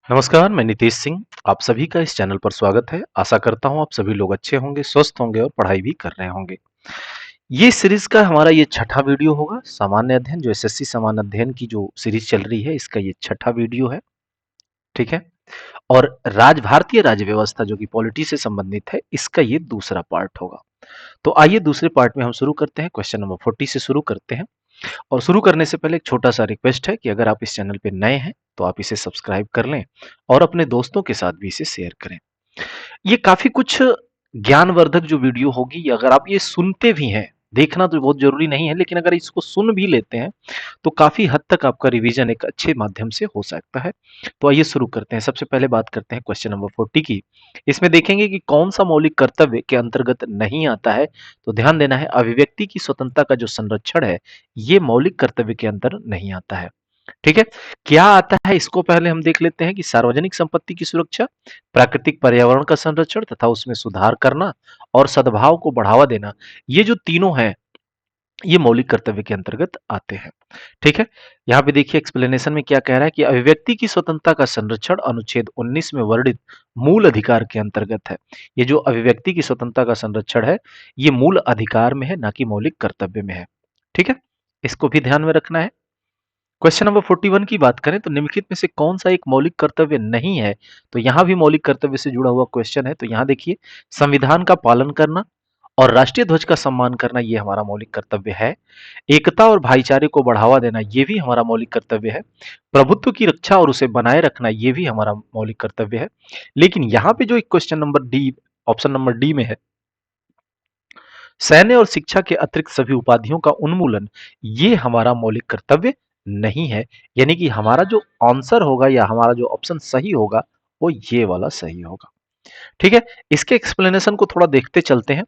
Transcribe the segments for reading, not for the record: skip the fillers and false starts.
नमस्कार, मैं नितेश सिंह। आप सभी का इस चैनल पर स्वागत है। आशा करता हूँ आप सभी लोग अच्छे होंगे, स्वस्थ होंगे और पढ़ाई भी कर रहे होंगे। ये सीरीज का हमारा ये छठा वीडियो होगा। सामान्य अध्ययन जो एसएससी सामान्य अध्ययन की जो सीरीज चल रही है, इसका ये छठा वीडियो है। ठीक है। और भारतीय राज्य व्यवस्था जो कि पॉलिटी से संबंधित है, इसका ये दूसरा पार्ट होगा। तो आइए दूसरे पार्ट में हम शुरू करते हैं। क्वेश्चन नंबर 40 से शुरू करते हैं। और शुरू करने से पहले एक छोटा सा रिक्वेस्ट है कि अगर आप इस चैनल पे नए हैं तो आप इसे सब्सक्राइब कर लें और अपने दोस्तों के साथ भी इसे शेयर करें। ये काफी कुछ ज्ञानवर्धक जो वीडियो होगी, अगर आप ये सुनते भी हैं, देखना तो बहुत जरूरी नहीं है, लेकिन अगर इसको सुन भी लेते हैं तो काफी हद तक आपका रिवीजन एक अच्छे माध्यम से हो सकता है। तो आइए शुरू करते हैं। सबसे पहले बात करते हैं क्वेश्चन नंबर 40 की। इसमें देखेंगे कि कौन सा मौलिक कर्तव्य के अंतर्गत नहीं आता है। तो ध्यान देना है, अभिव्यक्ति की स्वतंत्रता का जो संरक्षण है, ये मौलिक कर्तव्य के अंदर नहीं आता है। ठीक है। क्या आता है, इसको पहले हम देख लेते हैं कि सार्वजनिक संपत्ति की सुरक्षा, प्राकृतिक पर्यावरण का संरक्षण तथा उसमें सुधार करना और सद्भाव को बढ़ावा देना, ये जो तीनों हैं, ये मौलिक कर्तव्य के अंतर्गत आते हैं। ठीक है। यहाँ पे देखिए एक्सप्लेनेशन में क्या कह रहा है कि अभिव्यक्ति की स्वतंत्रता का संरक्षण अनुच्छेद 19 में वर्णित मूल अधिकार के अंतर्गत है। ये जो अभिव्यक्ति की स्वतंत्रता का संरक्षण है, ये मूल अधिकार में है, ना कि मौलिक कर्तव्य में है। ठीक है। इसको भी ध्यान में रखना है। क्वेश्चन नंबर 41 की बात करें तो निम्नलिखित में से कौन सा एक मौलिक कर्तव्य नहीं है। तो यहां भी मौलिक कर्तव्य से जुड़ा हुआ क्वेश्चन है। तो यहां देखिए, संविधान का पालन करना और राष्ट्रीय ध्वज का सम्मान करना, ये हमारा मौलिक कर्तव्य है। एकता और भाईचारे को बढ़ावा देना, ये भी हमारा मौलिक कर्तव्य है। प्रभुत्व की रक्षा और उसे बनाए रखना, ये भी हमारा मौलिक कर्तव्य है। लेकिन यहाँ पे जो एक question number D, option number D में है, सैन्य और शिक्षा के अतिरिक्त सभी उपाधियों का उन्मूलन, ये हमारा मौलिक कर्तव्य नहीं है। यानी कि हमारा जो आंसर होगा या हमारा जो ऑप्शन सही होगा, वो ये वाला सही होगा। ठीक है। इसके एक्सप्लेनेशन को थोड़ा देखते चलते हैं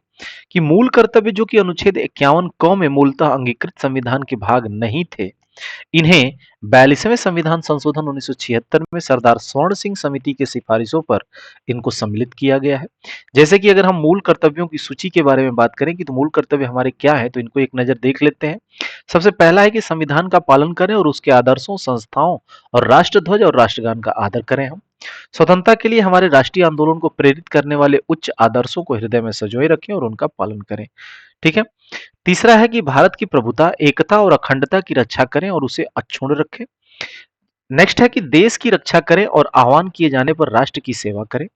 कि मूल कर्तव्य जो कि अनुच्छेद 51 क में मूलतः अंगीकृत संविधान के भाग नहीं थे, इन्हें 42वें संविधान संशोधन 1976 में सरदार स्वर्ण सिंह समिति की सिफारिशों पर इनको सम्मिलित किया गया है। जैसे कि अगर हम मूल कर्तव्यों की सूची के बारे में बात करें कि तो मूल कर्तव्य हमारे क्या है, तो इनको एक नजर देख लेते हैं। सबसे पहला है कि संविधान का पालन करें और उसके आदर्शों, संस्थाओं और राष्ट्रध्वज और राष्ट्रगान का आदर करें। हम स्वतंत्रता के लिए हमारे राष्ट्रीय आंदोलन को प्रेरित करने वाले उच्च आदर्शों को हृदय में संजोए रखें और उनका पालन करें। ठीक है। तीसरा है कि भारत की प्रभुता, एकता और अखंडता की रक्षा करें और उसे अक्षुण्ण रखें। नेक्स्ट है कि देश की रक्षा करें और आह्वान किए जाने पर राष्ट्र की सेवा करें।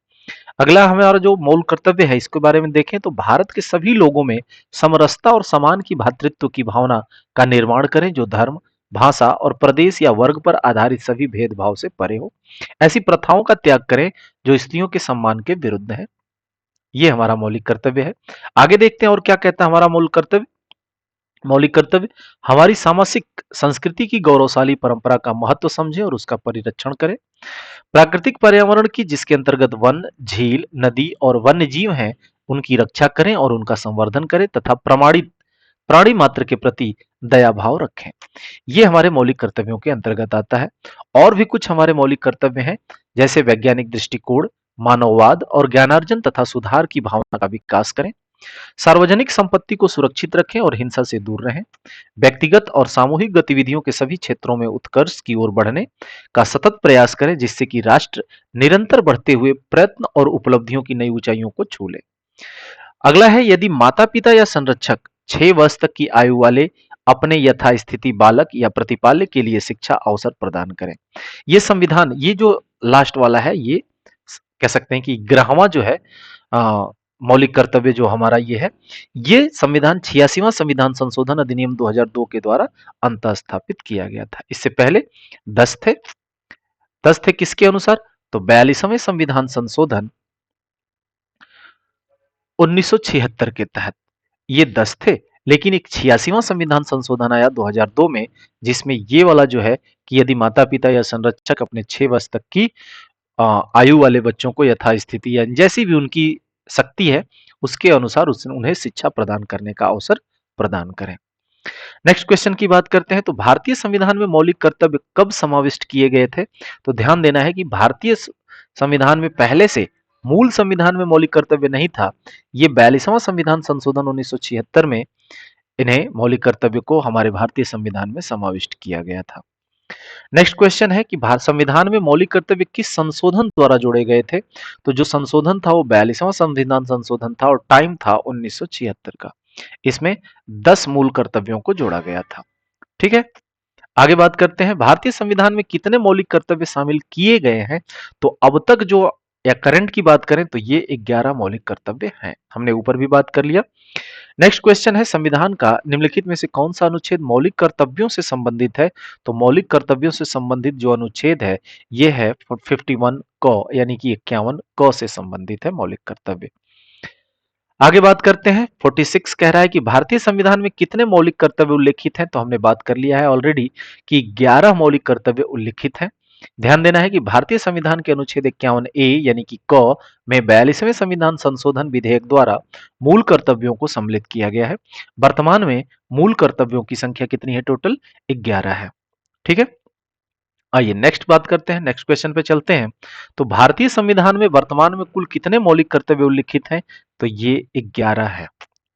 अगला हमारा जो मूल कर्तव्य है, इसके बारे में देखें तो भारत के सभी लोगों में समरसता और समान की भातृत्व की भावना का निर्माण करें, जो धर्म, भाषा और प्रदेश या वर्ग पर आधारित सभी भेदभाव से परे हो। ऐसी प्रथाओं का त्याग करें जो स्त्रियों के सम्मान के विरुद्ध है। ये हमारा मौलिक कर्तव्य है। आगे देखते हैं और क्या कहता है हमारा मौलिक कर्तव्य। हमारी सामाजिक संस्कृति की गौरवशाली परंपरा का महत्व समझें और उसका परिरक्षण करें। प्राकृतिक पर्यावरण की, जिसके अंतर्गत वन, झील, नदी और वन्य जीव हैं, उनकी रक्षा करें और उनका संवर्धन करें तथा प्रमाणित प्राणी मात्र के प्रति दया भाव रखें। ये हमारे मौलिक कर्तव्यों के अंतर्गत आता है। और भी कुछ हमारे मौलिक कर्तव्य हैं, जैसे वैज्ञानिक दृष्टिकोण, मानववाद और ज्ञानार्जन तथा सुधार की भावना का विकास करें। सार्वजनिक संपत्ति को सुरक्षित रखें और हिंसा से दूर रहें। व्यक्तिगत और सामूहिक गतिविधियों के सभी क्षेत्रों में उत्कर्ष की ओर बढ़ने का सतत प्रयास करें, जिससे कि राष्ट्र निरंतर बढ़ते हुए प्रयत्न और उपलब्धियों की नई ऊंचाइयों को छू ले। अगला है, यदि माता पिता या संरक्षक 6 वर्ष तक की आयु वाले अपने यथास्थिति बालक या प्रतिपाल्य के लिए शिक्षा अवसर प्रदान करें। ये संविधान, ये जो लास्ट वाला है, ये कह सकते हैं कि 11वां जो है मौलिक कर्तव्य जो हमारा ये है, ये संविधान 86वां संविधान संशोधन अधिनियम 2002 के द्वारा अंतः स्थापित किया गया था। इससे पहले 10 थे। 10 थे किसके अनुसार? तो 42वें संविधान संशोधन 1976 के तहत ये 10 थे। लेकिन एक 86वां संविधान संशोधन आया 2002 में, जिसमें ये वाला जो है कि यदि माता पिता या संरक्षक अपने 6 वर्ष तक की आयु वाले बच्चों को यथास्थिति या जैसी भी उनकी शक्ति है, उसके अनुसार उन्हें शिक्षा प्रदान करने का अवसर प्रदान करें। नेक्स्ट क्वेश्चन की बात करते हैं। तो भारतीय संविधान में मौलिक कर्तव्य कब समाविष्ट किए गए थे? तो ध्यान देना है कि भारतीय संविधान में पहले से मूल संविधान में मौलिक कर्तव्य नहीं था। ये 42वां संविधान संशोधन 1976 में इन्हें मौलिक कर्तव्य को हमारे भारतीय संविधान में समाविष्ट किया गया था। नेक्स्ट क्वेश्चन है कि भारत संविधान में मौलिक कर्तव्य किस संशोधन द्वारा जोड़े गए थे? तो जो संशोधन था वो 42वां संविधान संशोधन था और टाइम था 1976 का। इसमें 10 मूल कर्तव्यों को जोड़ा गया था। ठीक है, आगे बात करते हैं भारतीय संविधान में कितने मौलिक कर्तव्य शामिल किए गए हैं? तो अब तक जो या करंट की बात करें तो ये 11 मौलिक कर्तव्य हैं। हमने ऊपर भी बात कर लिया। नेक्स्ट क्वेश्चन है संविधान का निम्नलिखित में से कौन सा अनुच्छेद मौलिक कर्तव्यों से संबंधित है? तो मौलिक कर्तव्यों से संबंधित जो अनुच्छेद है ये है 51 क यानी कि 51 क से संबंधित है मौलिक कर्तव्य। आगे बात करते हैं 46 कह रहा है कि भारतीय संविधान में कितने मौलिक कर्तव्य उल्लिखित हैं? तो हमने बात कर लिया है ऑलरेडी कि 11 मौलिक कर्तव्य उल्लिखित हैं। ध्यान देना है कि भारतीय संविधान के अनुच्छेद 51 ए यानी कि क में 42वें संविधान संशोधन विधेयक द्वारा मूल कर्तव्यों को सम्मिलित किया गया है। वर्तमान में मूल कर्तव्यों की संख्या कितनी है? टोटल 11 है। ठीक है, आइए नेक्स्ट बात करते हैं, नेक्स्ट क्वेश्चन पे चलते हैं। तो भारतीय संविधान में वर्तमान में कुल कितने मौलिक कर्तव्य उल्लिखित हैं? तो ये 11 है।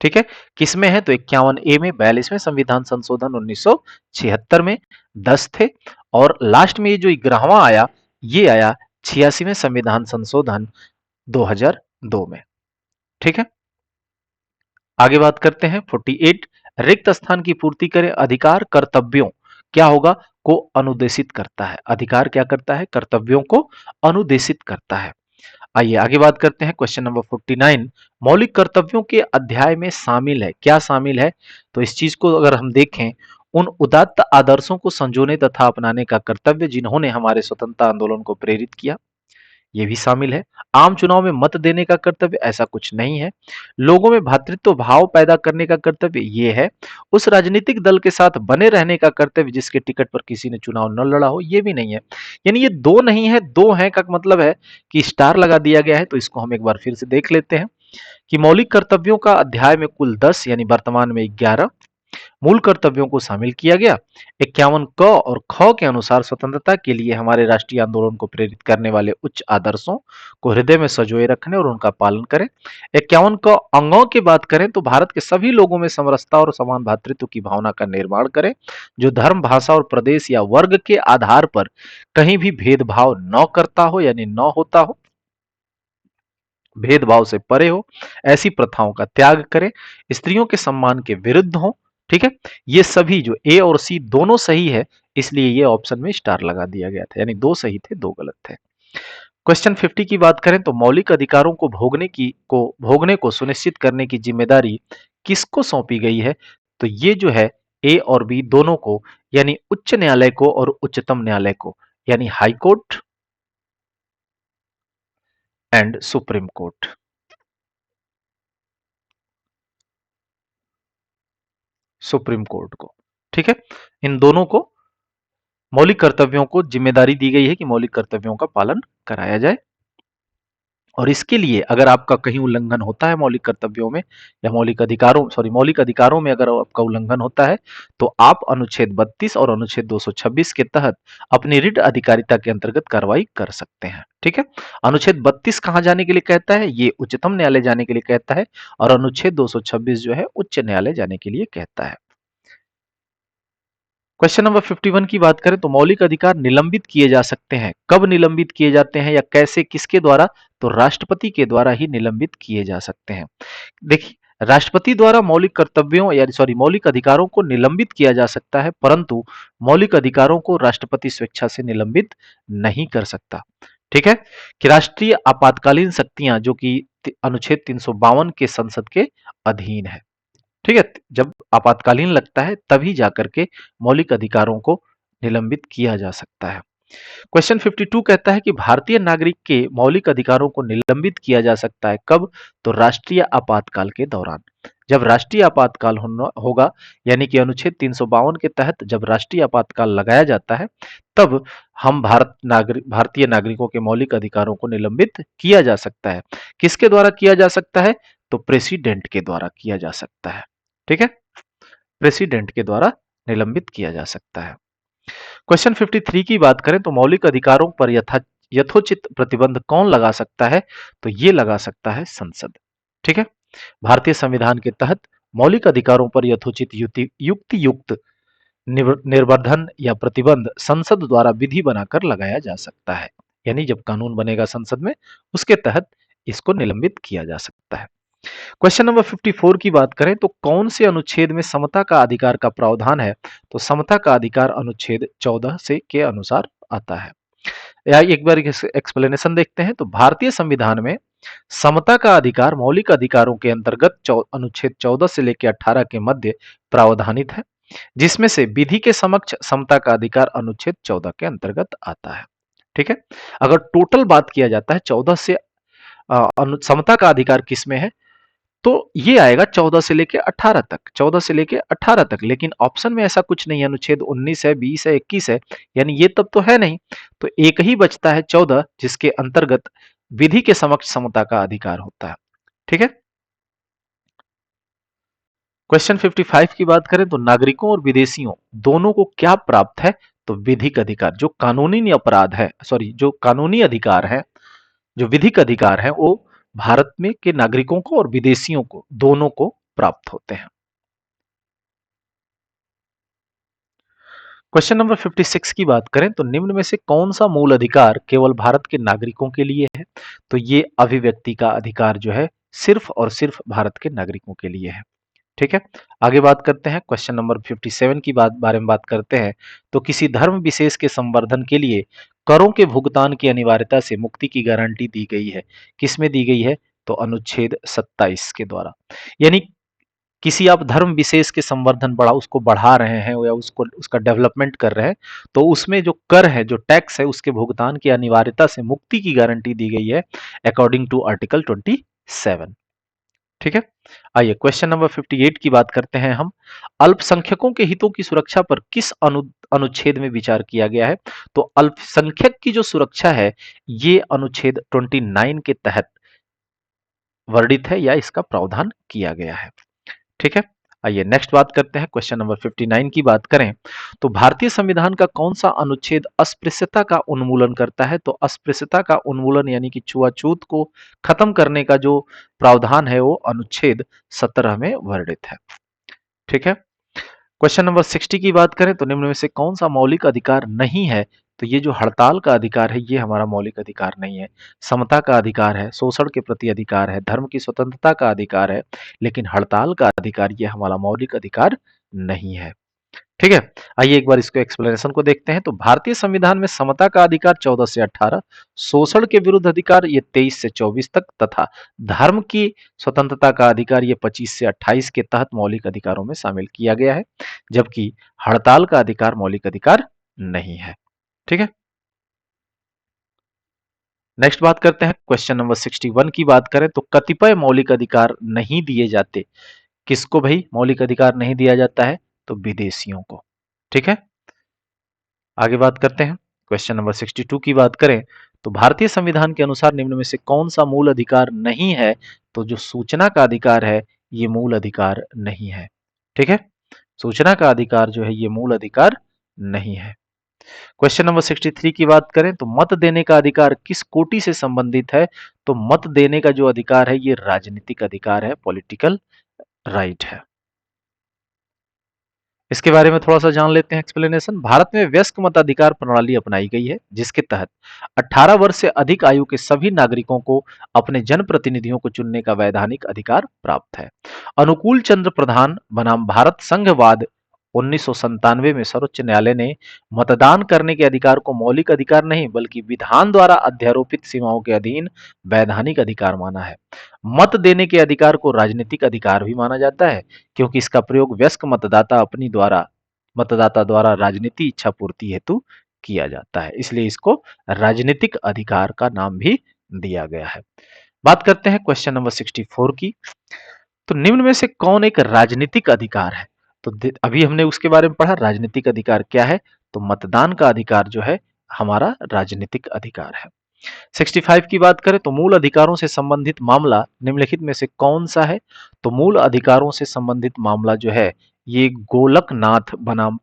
ठीक है, किसमें है? तो 51 ए में, 42वें संविधान संशोधन 1976 में 10 थे और लास्ट में ये जो 11वां आया ये आया 86वें संविधान संशोधन 2002 में। ठीक है, आगे बात करते हैं 48 रिक्त स्थान की पूर्ति करें अधिकार कर्तव्यों क्या होगा को अनुदेशित करता है। अधिकार क्या करता है? कर्तव्यों को अनुदेशित करता है। आइए आगे बात करते हैं क्वेश्चन नंबर 49 मौलिक कर्तव्यों के अध्याय में शामिल है क्या शामिल है? तो इस चीज को अगर हम देखें उन उदात्त आदर्शों को संजोने तथा अपनाने का कर्तव्य जिन्होंने हमारे स्वतंत्रता आंदोलन को प्रेरित किया ये भी शामिल है। आम चुनाव में मत देने का कर्तव्य ऐसा कुछ नहीं है। लोगों में भ्रातृत्व भाव पैदा करने का कर्तव्य ये है। उस राजनीतिक दल के साथ बने रहने का कर्तव्य जिसके टिकट पर किसी ने चुनाव न लड़ा हो ये भी नहीं है। यानी ये दो नहीं है, दो है का मतलब है कि स्टार लगा दिया गया है। तो इसको हम एक बार फिर से देख लेते हैं कि मौलिक कर्तव्यों का अध्याय में कुल 10 यानी वर्तमान में 11 मूल कर्तव्यों को शामिल किया गया। 51 क और ख के अनुसार स्वतंत्रता के लिए हमारे राष्ट्रीय आंदोलन को प्रेरित करने वाले उच्च आदर्शों को हृदय में संजोए रखने और उनका पालन करें। 51 क अंगों की बात करें तो भारत के सभी लोगों में समरसता और समान भातृत्व की भावना का निर्माण करें जो धर्म भाषा और प्रदेश या वर्ग के आधार पर कहीं भी भेदभाव न करता हो यानी न होता हो, भेदभाव से परे हो, ऐसी प्रथाओं का त्याग करें, स्त्रियों के सम्मान के विरुद्ध हो। ठीक है, ये सभी जो ए और सी दोनों सही है इसलिए ये ऑप्शन में स्टार लगा दिया गया था, यानी दो सही थे दो गलत थे। क्वेश्चन 50 की बात करें तो मौलिक अधिकारों को भोगने को सुनिश्चित करने की जिम्मेदारी किसको सौंपी गई है? तो ये जो है ए और बी दोनों को यानी उच्च न्यायालय को और उच्चतम न्यायालय को यानी high court and supreme court, supreme court को। ठीक है, इन दोनों को मौलिक कर्तव्यों को जिम्मेदारी दी गई है कि मौलिक कर्तव्यों का पालन कराया जाए और इसके लिए अगर आपका कहीं उल्लंघन होता है मौलिक कर्तव्यों में या मौलिक अधिकारों में अगर आपका उल्लंघन होता है तो आप अनुच्छेद 32 और अनुच्छेद 226 के तहत अपनी रिट अधिकारिता के अंतर्गत कार्रवाई कर सकते हैं। ठीक है, अनुच्छेद 32 कहां जाने के लिए कहता है? ये उच्चतम न्यायालय जाने के लिए कहता है और अनुच्छेद 226 जो है उच्च न्यायालय जाने के लिए कहता है। क्वेश्चन नंबर 51 की बात करें तो मौलिक अधिकार निलंबित किए जा सकते हैं। कब निलंबित किए जाते हैं या कैसे, किसके द्वारा? तो राष्ट्रपति के द्वारा ही निलंबित किए जा सकते हैं। देखिए राष्ट्रपति द्वारा मौलिक कर्तव्यों या मौलिक अधिकारों को निलंबित किया जा सकता है परंतु मौलिक अधिकारों को राष्ट्रपति स्वेच्छा से निलंबित नहीं कर सकता। ठीक है, कि राष्ट्रीय आपातकालीन शक्तियां जो कि अनुच्छेद 352 के संसद के अधीन है। ठीक है, जब आपातकालीन लगता है तभी जाकर के मौलिक अधिकारों को निलंबित किया जा सकता है। क्वेश्चन 52 कहता है कि भारतीय नागरिक के मौलिक अधिकारों को निलंबित किया जा सकता है कब? तो राष्ट्रीय आपातकाल के दौरान। जब राष्ट्रीय आपातकाल होगा यानी कि अनुच्छेद 352 के तहत जब राष्ट्रीय आपातकाल लगाया जाता है तब हम भारतीय नागरिकों के मौलिक अधिकारों को निलंबित किया जा सकता है। किसके द्वारा किया जा सकता है? तो प्रेसिडेंट के द्वारा किया जा सकता है। ठीक है, प्रेसिडेंट के द्वारा निलंबित किया जा सकता है। क्वेश्चन 53 की बात करें तो मौलिक अधिकारों पर यथोचित प्रतिबंध कौन लगा सकता है? तो ये लगा सकता है संसद। ठीक है, भारतीय संविधान के तहत मौलिक अधिकारों पर यथोचित युक्ति युक्त निर्बंधन या प्रतिबंध संसद द्वारा विधि बनाकर लगाया जा सकता है। यानी जब कानून बनेगा संसद में, उसके तहत इसको निलंबित किया जा सकता है। क्वेश्चन नंबर 54 की बात करें तो कौन से अनुच्छेद में समता का अधिकार का प्रावधान है? तो समता का अधिकार अनुच्छेद 14 से के अनुसार आता है। या एक बार एक्सप्लेनेशन देखते हैं। तो भारतीय संविधान में समता का अधिकार मौलिक अधिकारों के अंतर्गत अनुच्छेद 14 से लेकर 18 के मध्य प्रावधानित है, जिसमें से विधि के समक्ष समता का अधिकार अनुच्छेद 14 के अंतर्गत आता है। ठीक है। अगर टोटल बात किया जाता है 14 से समता का अधिकार किसमें है, तो ये आएगा 14 से लेके 18 तक, 14 से लेके 18 तक। लेकिन ऑप्शन में ऐसा कुछ नहीं है, अनुच्छेद 19 है, 20 है, 21 है, यानी ये तब तो है नहीं। तो एक ही बचता है 14, जिसके अंतर्गत विधि के समक्ष समता का अधिकार होता है। ठीक है। क्वेश्चन 55 की बात करें तो नागरिकों और विदेशियों दोनों को क्या प्राप्त है? तो विधिक अधिकार। जो कानूनी अपराध है, सॉरी, जो कानूनी अधिकार है, जो विधिक अधिकार है, वो भारत में के नागरिकों को और विदेशियों को दोनों को प्राप्त होते हैं। क्वेश्चन नंबर 56 की बात करें तो निम्न में से कौन सा मूल अधिकार केवल भारत के नागरिकों के लिए है? तो ये अभिव्यक्ति का अधिकार जो है सिर्फ और सिर्फ भारत के नागरिकों के लिए है। ठीक है। आगे बात करते हैं, क्वेश्चन नंबर 57 की बारे में बात करते हैं। तो किसी धर्म विशेष के संवर्धन के लिए करों के भुगतान की अनिवार्यता से मुक्ति की गारंटी दी गई है। किसमें दी गई है? तो अनुच्छेद 27 के द्वारा। यानी किसी आप धर्म विशेष के संवर्धन उसको बढ़ा रहे हैं या उसको उसका डेवलपमेंट कर रहे हैं, तो उसमें जो कर है, जो टैक्स है, उसके भुगतान की अनिवार्यता से मुक्ति की गारंटी दी गई है अकॉर्डिंग टू आर्टिकल 27। ठीक है। आइए क्वेश्चन नंबर 58 की बात करते हैं हम। अल्पसंख्यकों के हितों की सुरक्षा पर किस अनुच्छेद में विचार किया गया है? तो अल्पसंख्यक की जो सुरक्षा है, ये अनुच्छेद 29 के तहत वर्णित है या इसका प्रावधान किया गया है। ठीक है। आइए नेक्स्ट बात करते हैं, क्वेश्चन नंबर 59 की बात करें तो भारतीय संविधान का कौन सा अनुच्छेद अस्पृश्यता का उन्मूलन करता है? तो अस्पृश्यता का उन्मूलन यानी कि छुआछूत को खत्म करने का जो प्रावधान है वो अनुच्छेद 17 में वर्णित है। ठीक है। क्वेश्चन नंबर 60 की बात करें तो निम्न में से कौन सा मौलिक अधिकार नहीं है? तो ये जो हड़ताल का अधिकार है, ये हमारा मौलिक अधिकार नहीं है। समता का अधिकार है, शोषण के प्रति अधिकार है, धर्म की स्वतंत्रता का अधिकार है, लेकिन हड़ताल का अधिकार ये हमारा मौलिक अधिकार नहीं है। ठीक है। आइए एक बार इसको एक्सप्लेनेशन को देखते हैं। तो भारतीय संविधान में समता का अधिकार 14 से 18, शोषण के विरुद्ध अधिकार ये 23 से 24 तक, तथा धर्म की स्वतंत्रता का अधिकार ये 25 से 28 के तहत मौलिक अधिकारों में शामिल किया गया है, जबकि हड़ताल का अधिकार मौलिक अधिकार नहीं है। ठीक है। नेक्स्ट बात करते हैं, क्वेश्चन नंबर 61 की बात करें तो कतिपय मौलिक अधिकार नहीं दिए जाते। किसको भाई मौलिक अधिकार नहीं दिया जाता है? तो विदेशियों को। ठीक है। आगे बात करते हैं, क्वेश्चन नंबर 62 की बात करें तो भारतीय संविधान के अनुसार निम्न में से कौन सा मूल अधिकार नहीं है? तो जो सूचना का अधिकार है, ये मूल अधिकार नहीं है। ठीक है। सूचना का अधिकार जो है ये मूल अधिकार नहीं है। क्वेश्चन नंबर 63 की बात करें तो मत देने का अधिकार किस कोटि से संबंधित है? तो मत देने का जो अधिकार है ये राजनीतिक अधिकार है, पॉलिटिकल राइट है। इसके बारे में थोड़ा सा जान लेते हैं एक्सप्लेनेशन। भारत में वयस्क मताधिकार प्रणाली अपनाई गई है, जिसके तहत 18 वर्ष से अधिक आयु के सभी नागरिकों को अपने जनप्रतिनिधियों को चुनने का वैधानिक अधिकार प्राप्त है। अनुकूल चंद्र प्रधान बनाम भारत संघवाद 1997 में सर्वोच्च न्यायालय ने मतदान करने के अधिकार को मौलिक अधिकार नहीं बल्कि विधान द्वारा अध्यारोपित सीमाओं के अधीन वैधानिक अधिकार माना है। मत देने के अधिकार को राजनीतिक अधिकार भी माना जाता है, क्योंकि इसका प्रयोग वयस्क मतदाता द्वारा राजनीतिक इच्छा पूर्ति हेतु किया जाता है, इसलिए इसको राजनीतिक अधिकार का नाम भी दिया गया है। बात करते हैं क्वेश्चन नंबर 64 की। तो निम्न में से कौन एक राजनीतिक अधिकार है? तो अभी हमने उसके बारे में पढ़ा, राजनीतिक अधिकार क्या है? तो मतदान का अधिकार जो है हमारा राजनीतिक अधिकार है। 65 की बात करें तो मूल अधिकारों से संबंधित मामला निम्नलिखित में से कौन सा है? तो मूल अधिकारों से संबंधित मामला जो है ये गोलकनाथ बनाम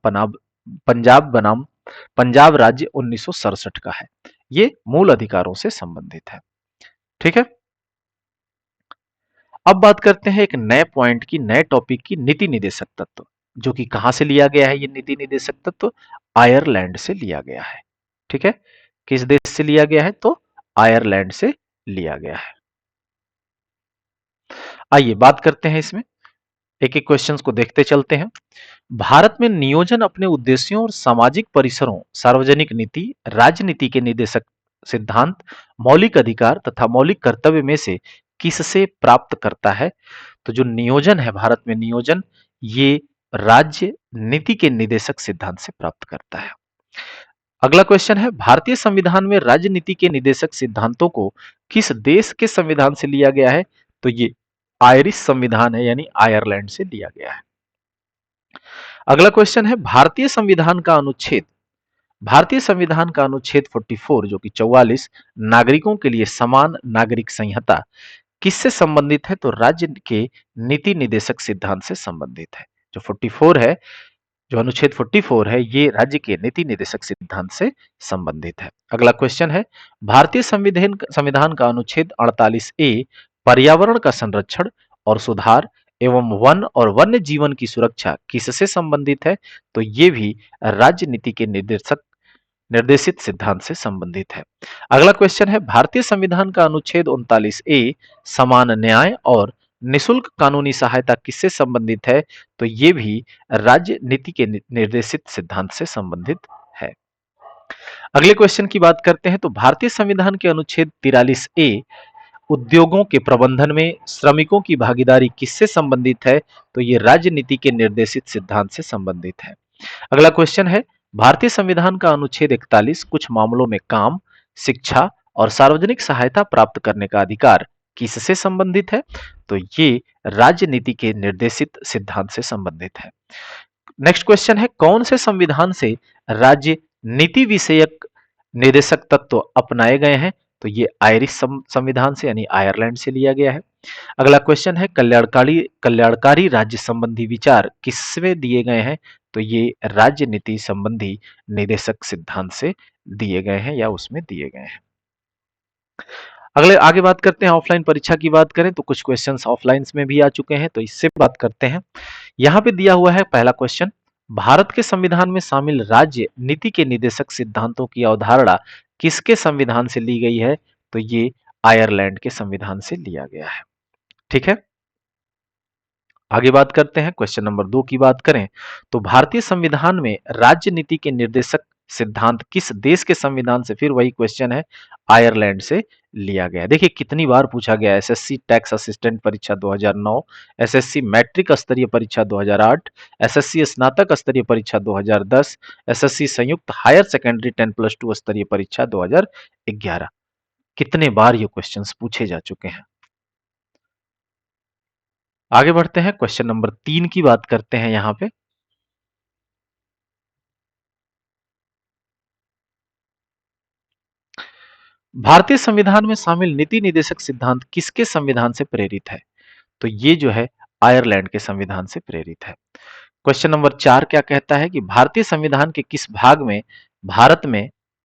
पंजाब राज्य 1967 का है। ये मूल अधिकारों से संबंधित है। ठीक है। अब बात करते हैं एक नए पॉइंट की, नए टॉपिक की, नीति निदेशक तत्व। जो कि कहां से लिया गया है ये नीति निदेशक तत्व? आयरलैंड से लिया गया है। ठीक है, किस देश से लिया गया है? तो आयरलैंड से लिया गया है। आइए बात करते हैं इसमें, एक एक क्वेश्चंस को देखते चलते हैं। भारत में नियोजन अपने उद्देश्यों और सामाजिक परिसरों, सार्वजनिक नीति, राजनीति के निदेशक सिद्धांत, मौलिक अधिकार तथा मौलिक कर्तव्य में से किससे प्राप्त करता है? तो जो नियोजन है भारत में, नियोजन ये राज्य नीति के निदेशक सिद्धांत से प्राप्त करता है। अगला क्वेश्चन है, भारतीय संविधान में राजनीति के निदेशक सिद्धांतों को किस देश के संविधान से लिया गया है? तो ये आयरिश संविधान है, यानी आयरलैंड से लिया गया है। अगला क्वेश्चन है, भारतीय संविधान का अनुच्छेद 44 जो कि 44 नागरिकों के लिए समान नागरिक संहिता किससे संबंधित है? तो राज्य के नीति निदेशक सिद्धांत से संबंधित है। जो 44 है, जो अनुच्छेद 44 है, ये राज्य के नीति निदेशक सिद्धांत से संबंधित है। अगला क्वेश्चन है, भारतीय संविधान संविधान का अनुच्छेद 48 ए पर्यावरण का संरक्षण और सुधार एवं वन और वन्य जीवन की सुरक्षा किससे संबंधित है? तो ये भी राज्य नीति के निर्देशित सिद्धांत से संबंधित है। अगला क्वेश्चन है, भारतीय संविधान का अनुच्छेद 39 ए समान न्याय और निशुल्क कानूनी सहायता किससे संबंधित है? तो ये भी राज्य नीति के निर्देशित सिद्धांत से संबंधित है। अगले क्वेश्चन की बात करते हैं, तो भारतीय संविधान के अनुच्छेद 43 ए उद्योगों के प्रबंधन में श्रमिकों की भागीदारी किससे संबंधित है? तो ये राज्य नीति के निर्देशित सिद्धांत से संबंधित है। अगला क्वेश्चन है, भारतीय संविधान का अनुच्छेद 41 कुछ मामलों में काम, शिक्षा और सार्वजनिक सहायता प्राप्त करने का अधिकार किससे संबंधित है? तो ये राज्य नीति के निर्देशित सिद्धांत से संबंधित है। नेक्स्ट क्वेश्चन है, कौन से संविधान से राज्य नीति विषयक निर्देशक तत्व अपनाए गए हैं? तो ये आयरिश संविधान से, यानी आयरलैंड से लिया गया है। अगला क्वेश्चन है, कल्याणकारी राज्य संबंधी विचार किसमें दिए गए हैं? तो ये राज्य नीति संबंधी निदेशक सिद्धांत से दिए गए हैं या उसमें दिए गए हैं। अगले आगे बात करते हैं, ऑफलाइन परीक्षा की बात करें तो कुछ क्वेश्चंस ऑफलाइन में भी आ चुके हैं, तो इससे बात करते हैं। यहाँ पे दिया हुआ है पहला क्वेश्चन, भारत के संविधान में शामिल राज्य नीति के निदेशक सिद्धांतों की अवधारणा किसके संविधान से ली गई है? तो ये आयरलैंड के संविधान से लिया गया है। ठीक है, आगे बात करते हैं, क्वेश्चन नंबर 2 की बात करें तो भारतीय संविधान में राज्य नीति के निर्देशक सिद्धांत किस देश के संविधान से? फिर वही क्वेश्चन है, आयरलैंड से लिया गया है। देखिए कितनी बार पूछा गया, एसएससी टैक्स असिस्टेंट परीक्षा 2009, एसएससी मैट्रिक स्तरीय परीक्षा 2008, एसएससी स्नातक स्तरीय परीक्षा 2010, एसएससी संयुक्त हायर सेकेंडरी 10+2 स्तरीय परीक्षा 2011। कितने बार ये क्वेश्चंस पूछे जा चुके हैं। आगे बढ़ते हैं, क्वेश्चन नंबर 3 की बात करते हैं। यहां पे भारतीय संविधान में शामिल नीति निदेशक सिद्धांत किसके संविधान से प्रेरित है? तो ये जो है आयरलैंड के संविधान से प्रेरित है। क्वेश्चन नंबर 4 क्या कहता है कि भारतीय संविधान के भारत में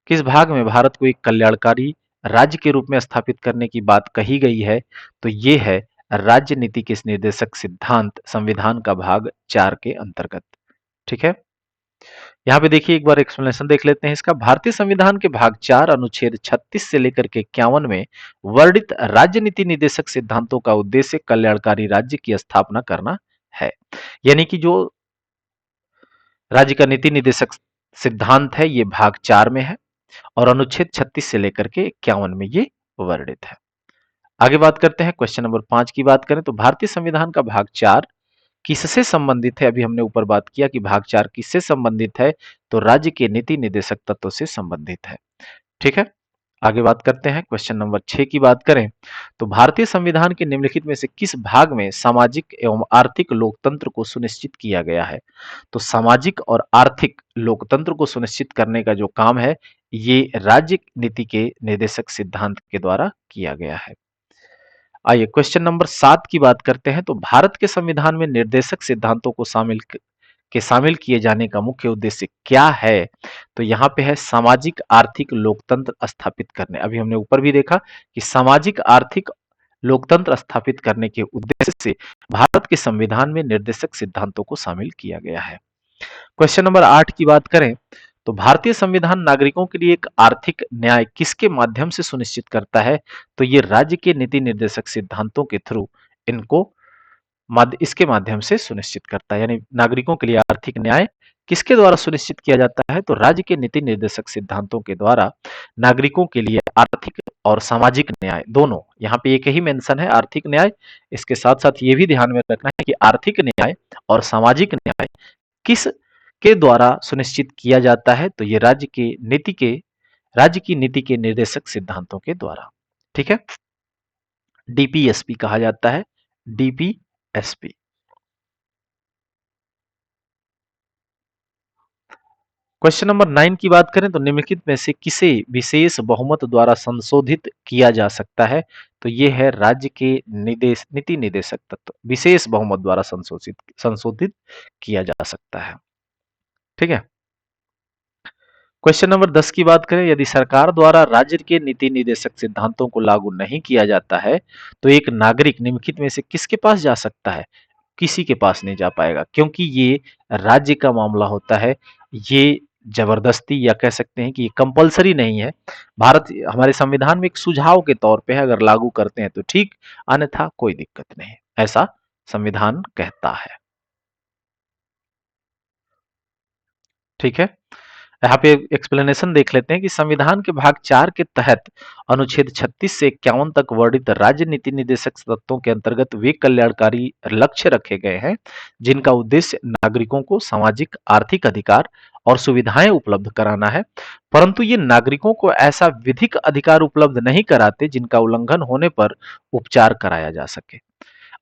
किस भाग में भारत को एक कल्याणकारी राज्य के रूप में स्थापित करने की बात कही गई है? तो ये है राज्य नीति के निर्देशक सिद्धांत संविधान का भाग 4 के अंतर्गत। ठीक है, यहाँ पे देखिए एक बार एक्सप्लेनेशन देख लेते हैं इसका। भारतीय संविधान के भाग 4 अनुच्छेद 36 से लेकर के 51 में वर्णित राज्य नीति निदेशक सिद्धांतों का उद्देश्य कल्याणकारी राज्य की स्थापना करना है। यानी कि जो राज्य का नीति निदेशक सिद्धांत है ये भाग 4 में है और अनुच्छेद 36 से लेकर के 51 में ये वर्णित है। आगे बात करते हैं, क्वेश्चन नंबर 5 की बात करें तो भारतीय संविधान का भाग 4 किससे संबंधित है? अभी हमने ऊपर बात किया कि भाग 4 किससे संबंधित है? तो राज्य के नीति निदेशक तत्व से संबंधित है। ठीक है, आगे बात करते हैं, क्वेश्चन नंबर 6 की बात करें तो भारतीय संविधान के निम्नलिखित में से किस भाग में सामाजिक एवं आर्थिक लोकतंत्र को सुनिश्चित किया गया है? तो सामाजिक और आर्थिक लोकतंत्र को सुनिश्चित करने का जो काम है ये राज्य नीति के निर्देशक सिद्धांत के द्वारा किया गया है। आइए क्वेश्चन नंबर 7 की बात करते हैं तो भारत के संविधान में निर्देशक सिद्धांतों को शामिल किए जाने का मुख्य उद्देश्य क्या है? तो यहाँ पे है सामाजिक आर्थिक लोकतंत्र स्थापित करने। अभी हमने ऊपर भी देखा कि सामाजिक आर्थिक लोकतंत्र स्थापित करने के उद्देश्य से भारत के संविधान में निर्देशक सिद्धांतों को शामिल किया गया है। क्वेश्चन नंबर 8 की बात करें तो भारतीय संविधान नागरिकों के लिए एक आर्थिक न्याय किसके माध्यम से सुनिश्चित करता है? तो ये राज्य के नीति निर्देशक सिद्धांतों के थ्रू इनको इसके माध्यम से सुनिश्चित करता है। यानी नागरिकों के लिए आर्थिक न्याय किसके द्वारा सुनिश्चित किया जाता है? तो राज्य के नीति निर्देशक सिद्धांतों के द्वारा नागरिकों के लिए आर्थिक और सामाजिक न्याय दोनों, यहाँ पे एक ही मेंशन है आर्थिक न्याय। इसके साथ साथ ये भी ध्यान में रखना है कि आर्थिक न्याय और सामाजिक न्याय किस के द्वारा सुनिश्चित किया जाता है? तो ये राज्य की नीति के निर्देशक सिद्धांतों के द्वारा। ठीक है, डीपीएसपी कहा जाता है, डीपीएसपी। क्वेश्चन नंबर 9 की बात करें तो निम्नलिखित में से किसे विशेष बहुमत द्वारा संशोधित किया जा सकता है? तो ये है राज्य के नीति निर्देशक तत्व विशेष बहुमत द्वारा संशोधित किया जा सकता है। ठीक है, क्वेश्चन नंबर 10 की बात करें, यदि सरकार द्वारा राज्य के नीति निर्देशक सिद्धांतों को लागू नहीं किया जाता है तो एक नागरिक निम्नलिखित में से किसके पास जा सकता है? किसी के पास नहीं जा पाएगा, क्योंकि ये राज्य का मामला होता है। ये जबरदस्ती या कह सकते हैं कि ये कंपलसरी नहीं है। भारत हमारे संविधान में एक सुझाव के तौर पे है, अगर लागू करते हैं तो ठीक, अन्यथा कोई दिक्कत नहीं, ऐसा संविधान कहता है। ठीक है, यहाँ पे एक्सप्लेनेशन देख लेते हैं कि संविधान के भाग 4 के तहत अनुच्छेद 36 से 51 तक वर्णित राज्य नीति निर्देशक तत्वों के अंतर्गत वे कल्याणकारी लक्ष्य रखे गए हैं जिनका उद्देश्य नागरिकों को सामाजिक आर्थिक अधिकार और सुविधाएं उपलब्ध कराना है, परंतु ये नागरिकों को ऐसा विधिक अधिकार उपलब्ध नहीं कराते जिनका उल्लंघन होने पर उपचार कराया जा सके।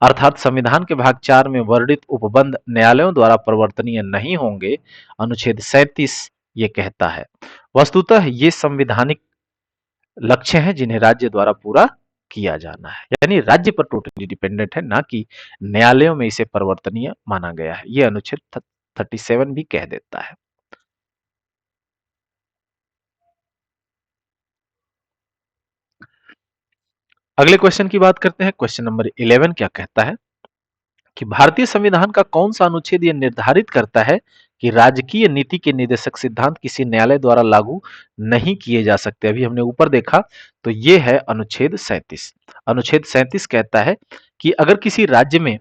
अर्थात संविधान के भाग 4 में वर्णित उपबंध न्यायालयों द्वारा परिवर्तनीय नहीं होंगे, अनुच्छेद 37 ये कहता है। वस्तुतः ये संवैधानिक लक्ष्य हैं जिन्हें राज्य द्वारा पूरा किया जाना है, यानी राज्य पर टोटली डिपेंडेंट है, ना कि न्यायालयों में इसे परिवर्तनीय माना गया है। ये अनुच्छेद 37 भी कह देता है। अगले क्वेश्चन की बात करते हैं। क्वेश्चन नंबर 11 क्या कहता है कि भारतीय संविधान का कौन सा अनुच्छेद यह निर्धारित करता है कि राजकीय नीति के निर्देशक सिद्धांत किसी न्यायालय द्वारा लागू नहीं किए जा सकते? अभी हमने ऊपर देखा तो यह है अनुच्छेद 37। अनुच्छेद 37 कहता है कि अगर किसी राज्य में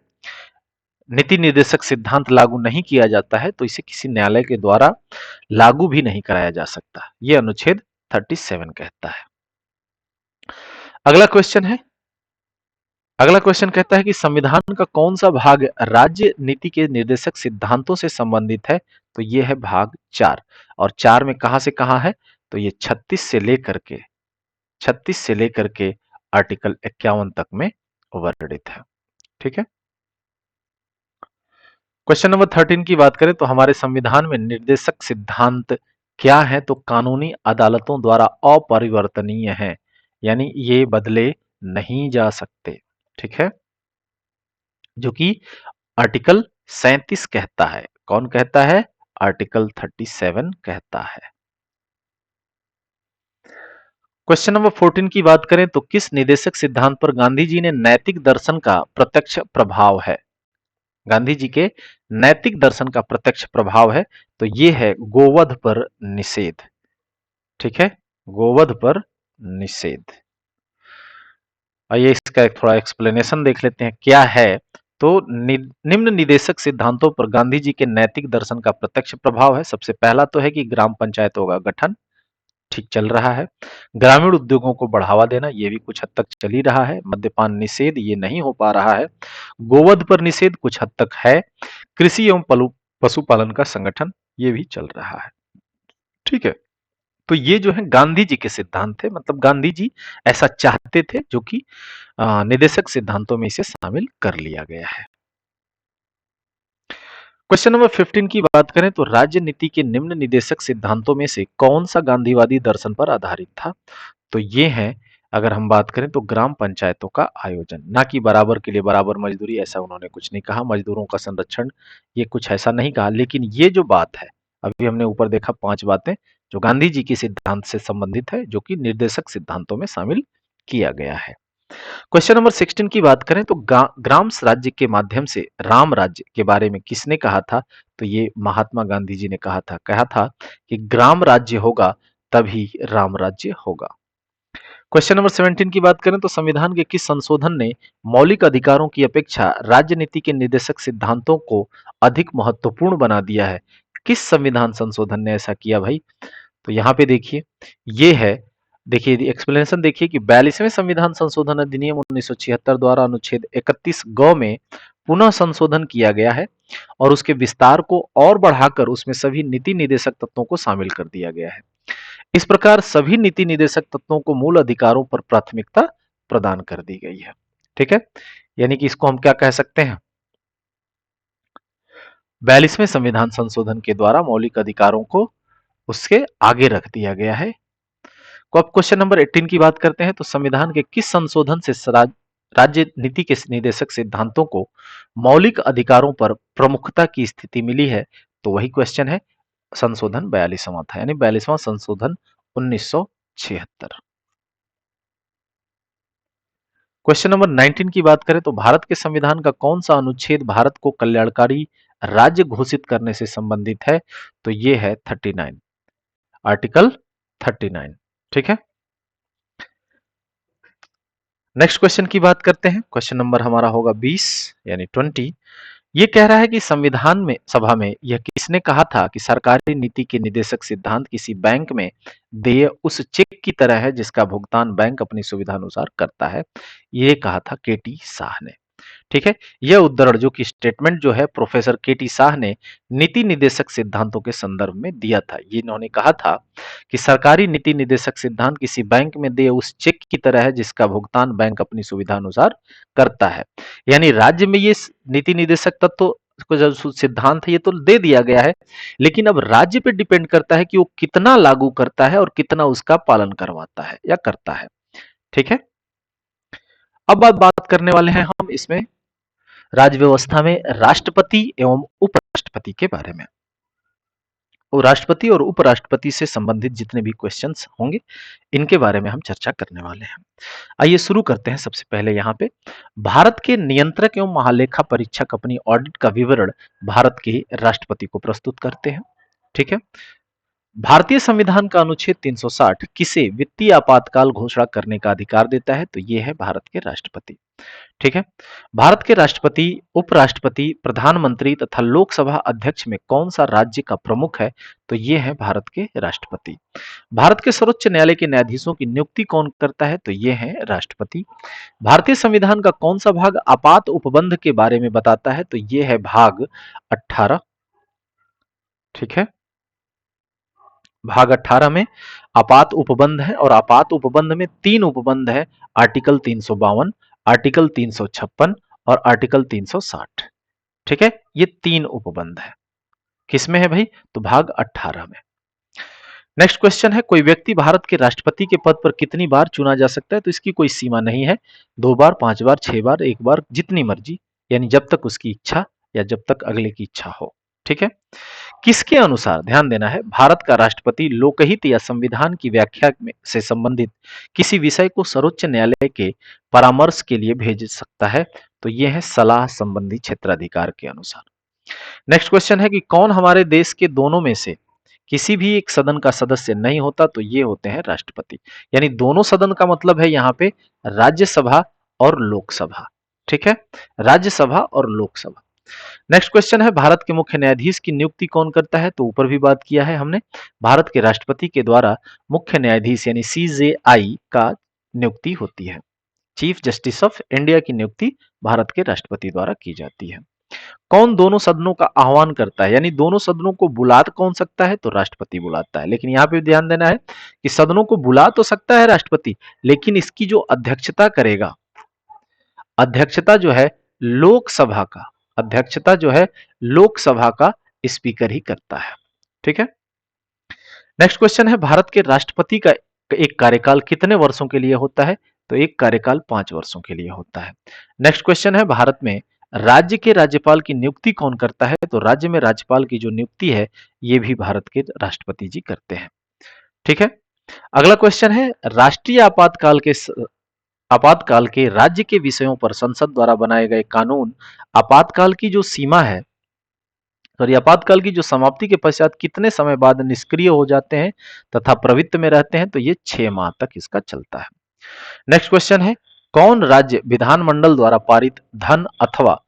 नीति निर्देशक सिद्धांत लागू नहीं किया जाता है तो इसे किसी न्यायालय के द्वारा लागू भी नहीं कराया जा सकता। यह अनुच्छेद 37 कहता है। अगला क्वेश्चन है, अगला क्वेश्चन कहता है कि संविधान का कौन सा भाग राज्य नीति के निर्देशक सिद्धांतों से संबंधित है? तो यह है भाग 4, और 4 में कहां से कहां है? तो ये 36 से लेकर के आर्टिकल 51 तक में वर्णित है। ठीक है, क्वेश्चन नंबर 13 की बात करें तो हमारे संविधान में निर्देशक सिद्धांत क्या है? तो कानूनी अदालतों द्वारा अपरिवर्तनीय है, यानी ये बदले नहीं जा सकते। ठीक है, जो कि आर्टिकल 37 कहता है। कौन कहता है? आर्टिकल 37 कहता है। क्वेश्चन नंबर 14 की बात करें तो किस निदेशक सिद्धांत पर गांधी जी ने नैतिक दर्शन का प्रत्यक्ष प्रभाव है? गांधी जी के नैतिक दर्शन का प्रत्यक्ष प्रभाव है, तो यह है गोवध पर निषेध। ठीक है, गोवध पर निषेध। आइए इसका एक थोड़ा एक्सप्लेनेशन देख लेते हैं क्या है। तो निम्न निदेशक सिद्धांतों पर गांधी जी के नैतिक दर्शन का प्रत्यक्ष प्रभाव है। सबसे पहला तो है कि ग्राम पंचायतों का गठन ठीक चल रहा है, ग्रामीण उद्योगों को बढ़ावा देना ये भी कुछ हद तक चल ही रहा है, मद्यपान निषेध ये नहीं हो पा रहा है, गोवध पर निषेध कुछ हद तक है, कृषि एवं पशुपालन का संगठन ये भी चल रहा है। ठीक है, तो ये जो है गांधी जी के सिद्धांत थे, मतलब गांधी जी ऐसा चाहते थे, जो कि निदेशक सिद्धांतों में इसे शामिल कर लिया गया है। क्वेश्चन नंबर 15 की बात करें तो राज्य नीति के निम्न निदेशक सिद्धांतों में से कौन सा गांधीवादी दर्शन पर आधारित था? तो ये है, अगर हम बात करें तो ग्राम पंचायतों का आयोजन, ना कि बराबर के लिए बराबर मजदूरी, ऐसा उन्होंने कुछ नहीं कहा, मजदूरों का संरक्षण ये कुछ ऐसा नहीं कहा, लेकिन ये जो बात है अभी हमने ऊपर देखा 5 बातें जो गांधी जी के सिद्धांत से संबंधित है, जो कि निर्देशक सिद्धांतों में शामिल किया गया है। क्वेश्चन नंबर 16 की बात करें तो ग्राम राज्य के माध्यम से राम राज्य के बारे में किसने कहा था? तो ये महात्मा गांधी जी ने कहा था कि ग्राम राज्य होगा तभी राम राज्य होगा। क्वेश्चन नंबर 17 की बात करें तो संविधान के किस संशोधन ने मौलिक अधिकारों की अपेक्षा राजनीति के निर्देशक सिद्धांतों को अधिक महत्वपूर्ण बना दिया है? किस संविधान संशोधन ने ऐसा किया भाई? तो यहाँ पे देखिए, ये है, देखिए एक्सप्लेनेशन देखिए कि 42वें संविधान संशोधन अधिनियम 1976 द्वारा अनुच्छेद 31 ग में पुनः संशोधन किया गया है और उसके विस्तार को और बढ़ाकर उसमें सभी नीति निर्देशक तत्वों को शामिल कर दिया गया है। इस प्रकार सभी नीति निर्देशक तत्वों को मूल अधिकारों पर प्राथमिकता प्रदान कर दी गई है। ठीक है, यानी कि इसको हम क्या कह सकते हैं, 42वें संविधान संशोधन के द्वारा मौलिक अधिकारों को उसके आगे रख दिया गया है। तो अब क्वेश्चन नंबर 18 की बात करते हैं तो संविधान के किस संशोधन से राज्य नीति के निर्देशक सिद्धांतों को मौलिक अधिकारों पर प्रमुखता की स्थिति मिली है? तो वही क्वेश्चन है, संशोधन 42वां था, यानी 42वां संशोधन 1976। क्वेश्चन नंबर 19 की बात करें तो भारत के संविधान का कौन सा अनुच्छेद भारत को कल्याणकारी राज्य घोषित करने से संबंधित है? तो ये है 39, आर्टिकल 39। ठीक है, नेक्स्ट क्वेश्चन की बात करते हैं। क्वेश्चन नंबर हमारा होगा 20 यानी 20। ये कह रहा है कि संविधान में सभा में यह किसने कहा था कि सरकारी नीति के निर्देशक सिद्धांत किसी बैंक में देय उस चेक की तरह है जिसका भुगतान बैंक अपनी सुविधा अनुसार करता है? ये कहा था केटी शाह ने। ठीक है, यह उद्धरण जो कि स्टेटमेंट जो है प्रोफेसर केटी शाह ने नीति निर्देशक सिद्धांतों के संदर्भ में दिया था। ये इन्होंने कहा था कि सरकारी नीति निर्देशक सिद्धांत किसी बैंक में देय उस चेक की तरह है जिसका भुगतान बैंक अपनी सुविधा अनुसार करता है। यानी राज्य में ये नीति निर्देशक तत्व को जो सिद्धांत है ये तो दे दिया गया है, लेकिन अब राज्य पे डिपेंड करता है कि वो कितना लागू करता है और कितना उसका पालन करवाता है या करता है। ठीक है, अब बात करने वाले हैं हम इसमें राज्य व्यवस्था में राष्ट्रपति एवं उपराष्ट्रपति के बारे में। और राष्ट्रपति और उपराष्ट्रपति से संबंधित जितने भी क्वेश्चंस होंगे इनके बारे में हम चर्चा करने वाले हैं। आइए शुरू करते हैं। सबसे पहले यहाँ पे भारत के नियंत्रक एवं महालेखा परीक्षक अपनी ऑडिट का विवरण भारत के राष्ट्रपति को प्रस्तुत करते हैं। ठीक है, भारतीय संविधान का अनुच्छेद 360 किसे वित्तीय आपातकाल घोषणा करने का अधिकार देता है? तो ये है भारत के राष्ट्रपति। ठीक है, भारत के राष्ट्रपति, उपराष्ट्रपति, प्रधानमंत्री तथा लोकसभा अध्यक्ष में कौन सा राज्य का प्रमुख है? तो ये है भारत के राष्ट्रपति। भारत के सर्वोच्च न्यायालय के न्यायाधीशों की नियुक्ति कौन करता है? तो ये है राष्ट्रपति। भारतीय संविधान का कौन सा भाग आपात उपबंध के बारे में बताता है? तो ये है भाग 18। ठीक है, भाग 18 में आपात उपबंध है और आपात उपबंध में 3 उपबंध है, आर्टिकल 352, आर्टिकल 356 और आर्टिकल 360। ठीक है, ये 3 उपबंध है। किसमें है भाई? तो भाग 18 में। नेक्स्ट क्वेश्चन है, कोई व्यक्ति भारत के राष्ट्रपति के पद पर कितनी बार चुना जा सकता है? तो इसकी कोई सीमा नहीं है, 2 बार, 5 बार, 6 बार, 1 बार, जितनी मर्जी, यानी जब तक उसकी इच्छा या जब तक अगले की इच्छा हो। ठीक है, किसके अनुसार, ध्यान देना है, भारत का राष्ट्रपति लोकहित या संविधान की व्याख्या से संबंधित किसी विषय को सर्वोच्च न्यायालय के परामर्श के लिए भेज सकता है? तो यह है सलाह संबंधी क्षेत्राधिकार के अनुसार। नेक्स्ट क्वेश्चन है कि कौन हमारे देश के दोनों में से किसी भी एक सदन का सदस्य नहीं होता? तो ये होते हैं राष्ट्रपति। यानी दोनों सदन का मतलब है यहाँ पे राज्यसभा और लोकसभा। ठीक है, राज्यसभा और लोकसभा। नेक्स्ट क्वेश्चन है, भारत के मुख्य न्यायाधीश की नियुक्ति कौन करता है? तो ऊपर भी बात किया है हमने, भारत के राष्ट्रपति के द्वारा मुख्य न्यायाधीश यानी सीजेआई का नियुक्ति होती है। चीफ जस्टिस ऑफ इंडिया की नियुक्ति भारत के राष्ट्रपति द्वारा की जाती है। कौन दोनों सदनों का आह्वान करता है? यानी दोनों सदनों को बुला कौन सकता है? तो राष्ट्रपति बुलाता है। लेकिन यहाँ पे ध्यान देना है कि सदनों को बुला तो सकता है राष्ट्रपति, लेकिन इसकी जो अध्यक्षता करेगा, अध्यक्षता जो है लोकसभा का, अध्यक्षता जो है लोकसभा का स्पीकर ही करता है। ठीक है, नेक्स्ट क्वेश्चन है, भारत के राष्ट्रपति का एक कार्यकाल कितने वर्षों के लिए होता है? तो एक कार्यकाल 5 वर्षों के लिए होता है। नेक्स्ट क्वेश्चन है, भारत में राज्य के राज्यपाल की नियुक्ति कौन करता है? तो राज्य में राज्यपाल की जो नियुक्ति है ये भी भारत के राष्ट्रपति जी करते हैं। ठीक है, अगला क्वेश्चन है, राष्ट्रीय आपातकाल के आपातकाल के राज्य के विषयों पर संसद द्वारा बनाए गए कानून आपातकाल की जो सीमा है, सॉरी, आपातकाल की जो समाप्ति के पश्चात कितने समय बाद निष्क्रिय हो जाते हैं तथा प्रवृत्त में रहते हैं, तो ये 6 माह तक इसका चलता है। नेक्स्ट क्वेश्चन है, कौन राज्य विधानमंडल द्वारा पारित धन अथवा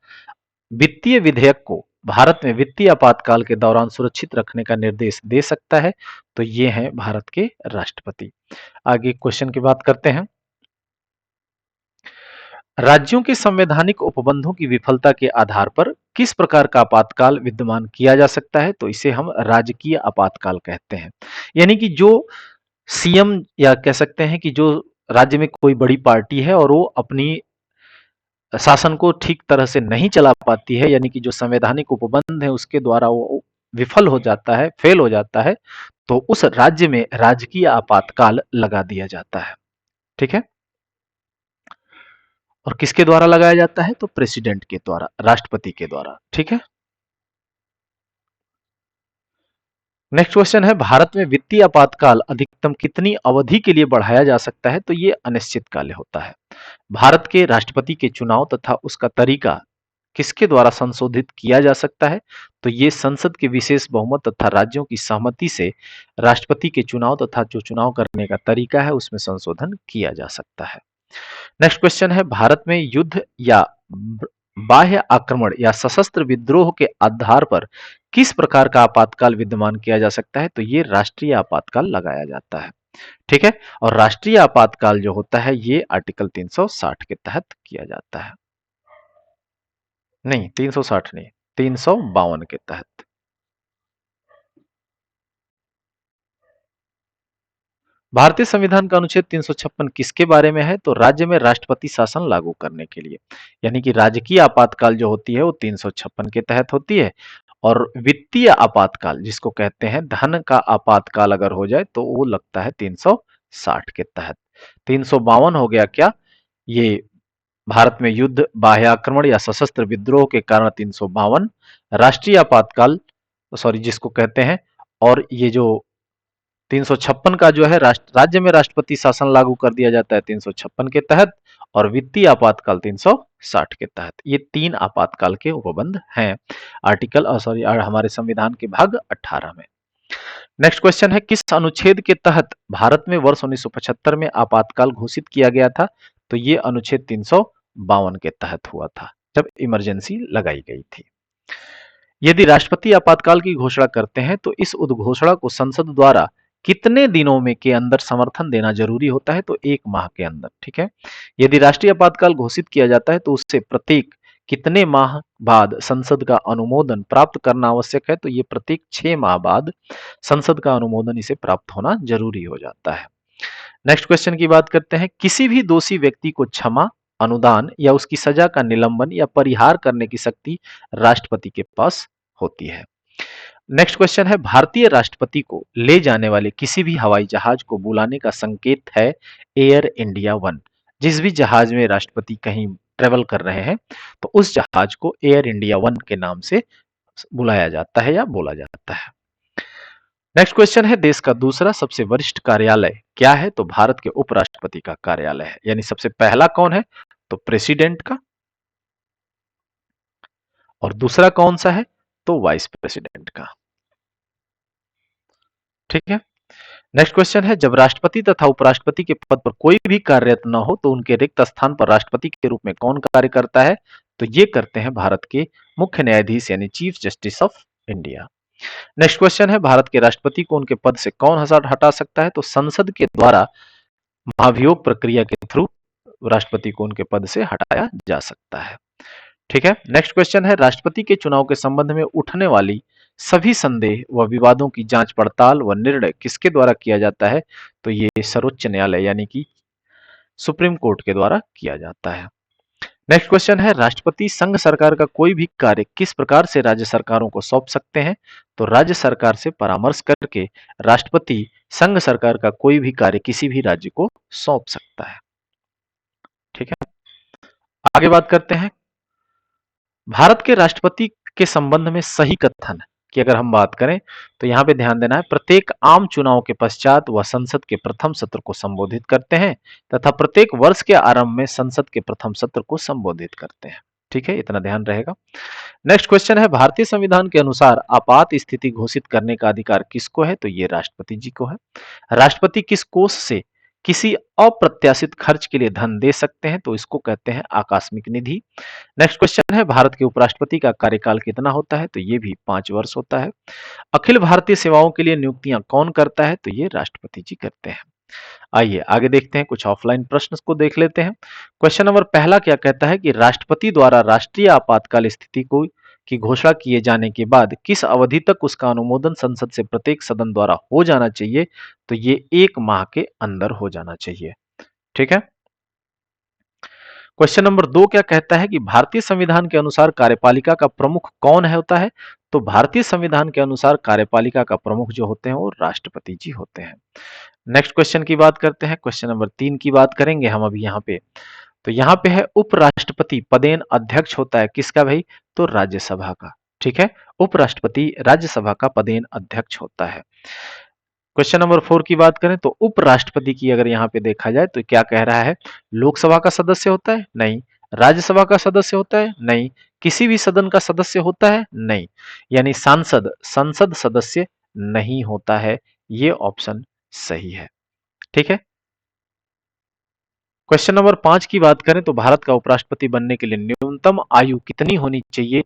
वित्तीय विधेयक को भारत में वित्तीय आपातकाल के दौरान सुरक्षित रखने का निर्देश दे सकता है? तो ये हैं भारत के राष्ट्रपति। आगे क्वेश्चन की बात करते हैं। राज्यों के संवैधानिक उपबंधों की विफलता के आधार पर किस प्रकार का आपातकाल विद्यमान किया जा सकता है? तो इसे हम राजकीय आपातकाल कहते हैं। यानी कि जो सीएम, या कह सकते हैं कि जो राज्य में कोई बड़ी पार्टी है और वो अपनी शासन को ठीक तरह से नहीं चला पाती है, यानी कि जो संवैधानिक उपबंध है उसके द्वारा वो विफल हो जाता है, फेल हो जाता है, तो उस राज्य में राजकीय आपातकाल लगा दिया जाता है। ठीक है, और किसके द्वारा लगाया जाता है? तो प्रेसिडेंट के द्वारा, राष्ट्रपति के द्वारा। ठीक है, नेक्स्ट क्वेश्चन है, भारत में वित्तीय आपातकाल अधिकतम कितनी अवधि के लिए बढ़ाया जा सकता है? तो ये अनिश्चितकालीन होता है। भारत के राष्ट्रपति के चुनाव तथा उसका तरीका किसके द्वारा संशोधित किया जा सकता है? तो ये संसद के विशेष बहुमत तथा राज्यों की सहमति से राष्ट्रपति के चुनाव तथा जो चुनाव करने का तरीका है उसमें संशोधन किया जा सकता है। नेक्स्ट क्वेश्चन है, भारत में युद्ध या बाह्य आक्रमण या सशस्त्र विद्रोह के आधार पर किस प्रकार का आपातकाल विद्यमान किया जा सकता है? तो ये राष्ट्रीय आपातकाल लगाया जाता है। ठीक है, और राष्ट्रीय आपातकाल जो होता है ये आर्टिकल 360 के तहत किया जाता है। नहीं, 360 नहीं, 352 के तहत। भारतीय संविधान का अनुच्छेद 356 किसके बारे में है? तो राज्य में राष्ट्रपति शासन लागू करने के लिए, यानी कि राजकीय आपातकाल जो होती है वो 356 के तहत होती है, और वित्तीय आपातकाल जिसको कहते हैं धन का आपातकाल अगर हो जाए तो वो लगता है 360 के तहत। 352 हो गया क्या? ये भारत में युद्ध, बाह्य आक्रमण या सशस्त्र विद्रोह के कारण 352 राष्ट्रीय आपातकाल, सॉरी, जिसको कहते हैं, और ये जो 356 का जो है राज्य में राष्ट्रपति शासन लागू कर दिया जाता है 356 के तहत, और वित्तीय आपातकाल 360 के तहत। ये 3 आपातकाल के उपबंध हैं आर्टिकल, सॉरी, हमारे संविधान के भाग 18 में। नेक्स्ट क्वेश्चन है, किस अनुच्छेद के तहत भारत में वर्ष 1975 में आपातकाल घोषित किया गया था? तो ये अनुच्छेद 352 के तहत हुआ था, जब इमरजेंसी लगाई गई थी। यदि राष्ट्रपति आपातकाल की घोषणा करते हैं तो इस उद्घोषणा को संसद द्वारा कितने दिनों में के अंदर समर्थन देना जरूरी होता है? तो 1 माह के अंदर। ठीक है, यदि राष्ट्रीय आपातकाल घोषित किया जाता है तो उससे प्रत्येक कितने माह बाद संसद का अनुमोदन प्राप्त करना आवश्यक है? तो ये प्रत्येक 6 माह बाद संसद का अनुमोदन इसे प्राप्त होना जरूरी हो जाता है। नेक्स्ट क्वेश्चन की बात करते हैं, किसी भी दोषी व्यक्ति को क्षमा, अनुदान या उसकी सजा का निलंबन या परिहार करने की शक्ति राष्ट्रपति के पास होती है। नेक्स्ट क्वेश्चन है, भारतीय राष्ट्रपति को ले जाने वाले किसी भी हवाई जहाज को बुलाने का संकेत है एयर इंडिया वन। जिस भी जहाज में राष्ट्रपति कहीं ट्रेवल कर रहे हैं तो उस जहाज को एयर इंडिया वन के नाम से बुलाया जाता है या बोला जाता है। नेक्स्ट क्वेश्चन है, देश का दूसरा सबसे वरिष्ठ कार्यालय क्या है? तो भारत के उपराष्ट्रपति का कार्यालय है, यानी सबसे पहला कौन है? तो प्रेसिडेंट का, और दूसरा कौन सा है? तो वाइस प्रेसिडेंट का। ठीक है, नेक्स्ट क्वेश्चन है, जब राष्ट्रपति तथा उपराष्ट्रपति के पद पर कोई भी कार्यरत न हो तो उनके रिक्त स्थान पर राष्ट्रपति के रूप में कौन कार्य करता है? तो ये करते हैं भारत के मुख्य न्यायाधीश यानी chief justice of India. Next question है, भारत के राष्ट्रपति को उनके पद से कौन हटा सकता है? तो संसद के द्वारा महाभियोग प्रक्रिया के थ्रू राष्ट्रपति को उनके पद से हटाया जा सकता है। ठीक है, नेक्स्ट क्वेश्चन है, राष्ट्रपति के चुनाव के संबंध में उठने वाली सभी संदेह व विवादों की जांच पड़ताल व निर्णय किसके द्वारा किया जाता है? तो ये सर्वोच्च न्यायालय यानी कि सुप्रीम कोर्ट के द्वारा किया जाता है। नेक्स्ट क्वेश्चन है, राष्ट्रपति संघ सरकार का कोई भी कार्य किस प्रकार से राज्य सरकारों को सौंप सकते हैं? तो राज्य सरकार से परामर्श करके राष्ट्रपति संघ सरकार का कोई भी कार्य किसी भी राज्य को सौंप सकता है। ठीक है, आगे बात करते हैं, भारत के राष्ट्रपति के संबंध में सही कथन कि अगर हम बात करें तो यहाँ पे ध्यान देना है, प्रत्येक आम चुनाव के पश्चात वह संसद के प्रथम सत्र को संबोधित करते हैं तथा प्रत्येक वर्ष के आरंभ में संसद के प्रथम सत्र को संबोधित करते हैं। ठीक है, इतना ध्यान रहेगा। नेक्स्ट क्वेश्चन है, भारतीय संविधान के अनुसार आपात स्थिति घोषित करने का अधिकार किसको है? तो ये राष्ट्रपति जी को है। राष्ट्रपति किस कोष से किसी अप्रत्याशित खर्च के लिए धन दे सकते हैं? तो इसको कहते हैं आकस्मिक निधि। नेक्स्ट क्वेश्चन है, भारत के उपराष्ट्रपति का कार्यकाल कितना होता है? तो ये भी 5 वर्ष होता है। अखिल भारतीय सेवाओं के लिए नियुक्तियां कौन करता है? तो ये राष्ट्रपति जी करते हैं। आइए आगे देखते हैं, कुछ ऑफलाइन प्रश्न को देख लेते हैं। क्वेश्चन नंबर पहला क्या कहता है कि राष्ट्रपति द्वारा राष्ट्रीय आपातकाल स्थिति को की घोषणा किए जाने के बाद किस अवधि तक उसका अनुमोदन संसद से प्रत्येक सदन द्वारा हो जाना चाहिए? तो ये 1 माह के अंदर हो जाना चाहिए। ठीक है। क्वेश्चन नंबर 2 क्या कहता है कि भारतीय संविधान के अनुसार कार्यपालिका का प्रमुख कौन है होता है? तो भारतीय संविधान के अनुसार कार्यपालिका का प्रमुख जो होते हैं वो राष्ट्रपति जी होते हैं। नेक्स्ट क्वेश्चन की बात करते हैं, क्वेश्चन नंबर 3 की बात करेंगे हम अभी यहाँ पे। तो यहाँ पे है, उपराष्ट्रपति पदेन अध्यक्ष होता है किसका भाई? तो राज्यसभा का। ठीक है, उपराष्ट्रपति राज्यसभा का पदेन अध्यक्ष होता है। क्वेश्चन नंबर 4 की बात करें तो उपराष्ट्रपति की अगर यहाँ पे देखा जाए तो क्या कह रहा है? लोकसभा का सदस्य होता है? नहीं। राज्यसभा का सदस्य होता है? नहीं। किसी भी सदन का सदस्य होता है? नहीं। यानी सांसद, संसद सदस्य नहीं होता है। ये ऑप्शन सही है। ठीक है। क्वेश्चन नंबर 5 की बात करें तो भारत का उपराष्ट्रपति बनने के लिए न्यूनतम आयु कितनी होनी चाहिए?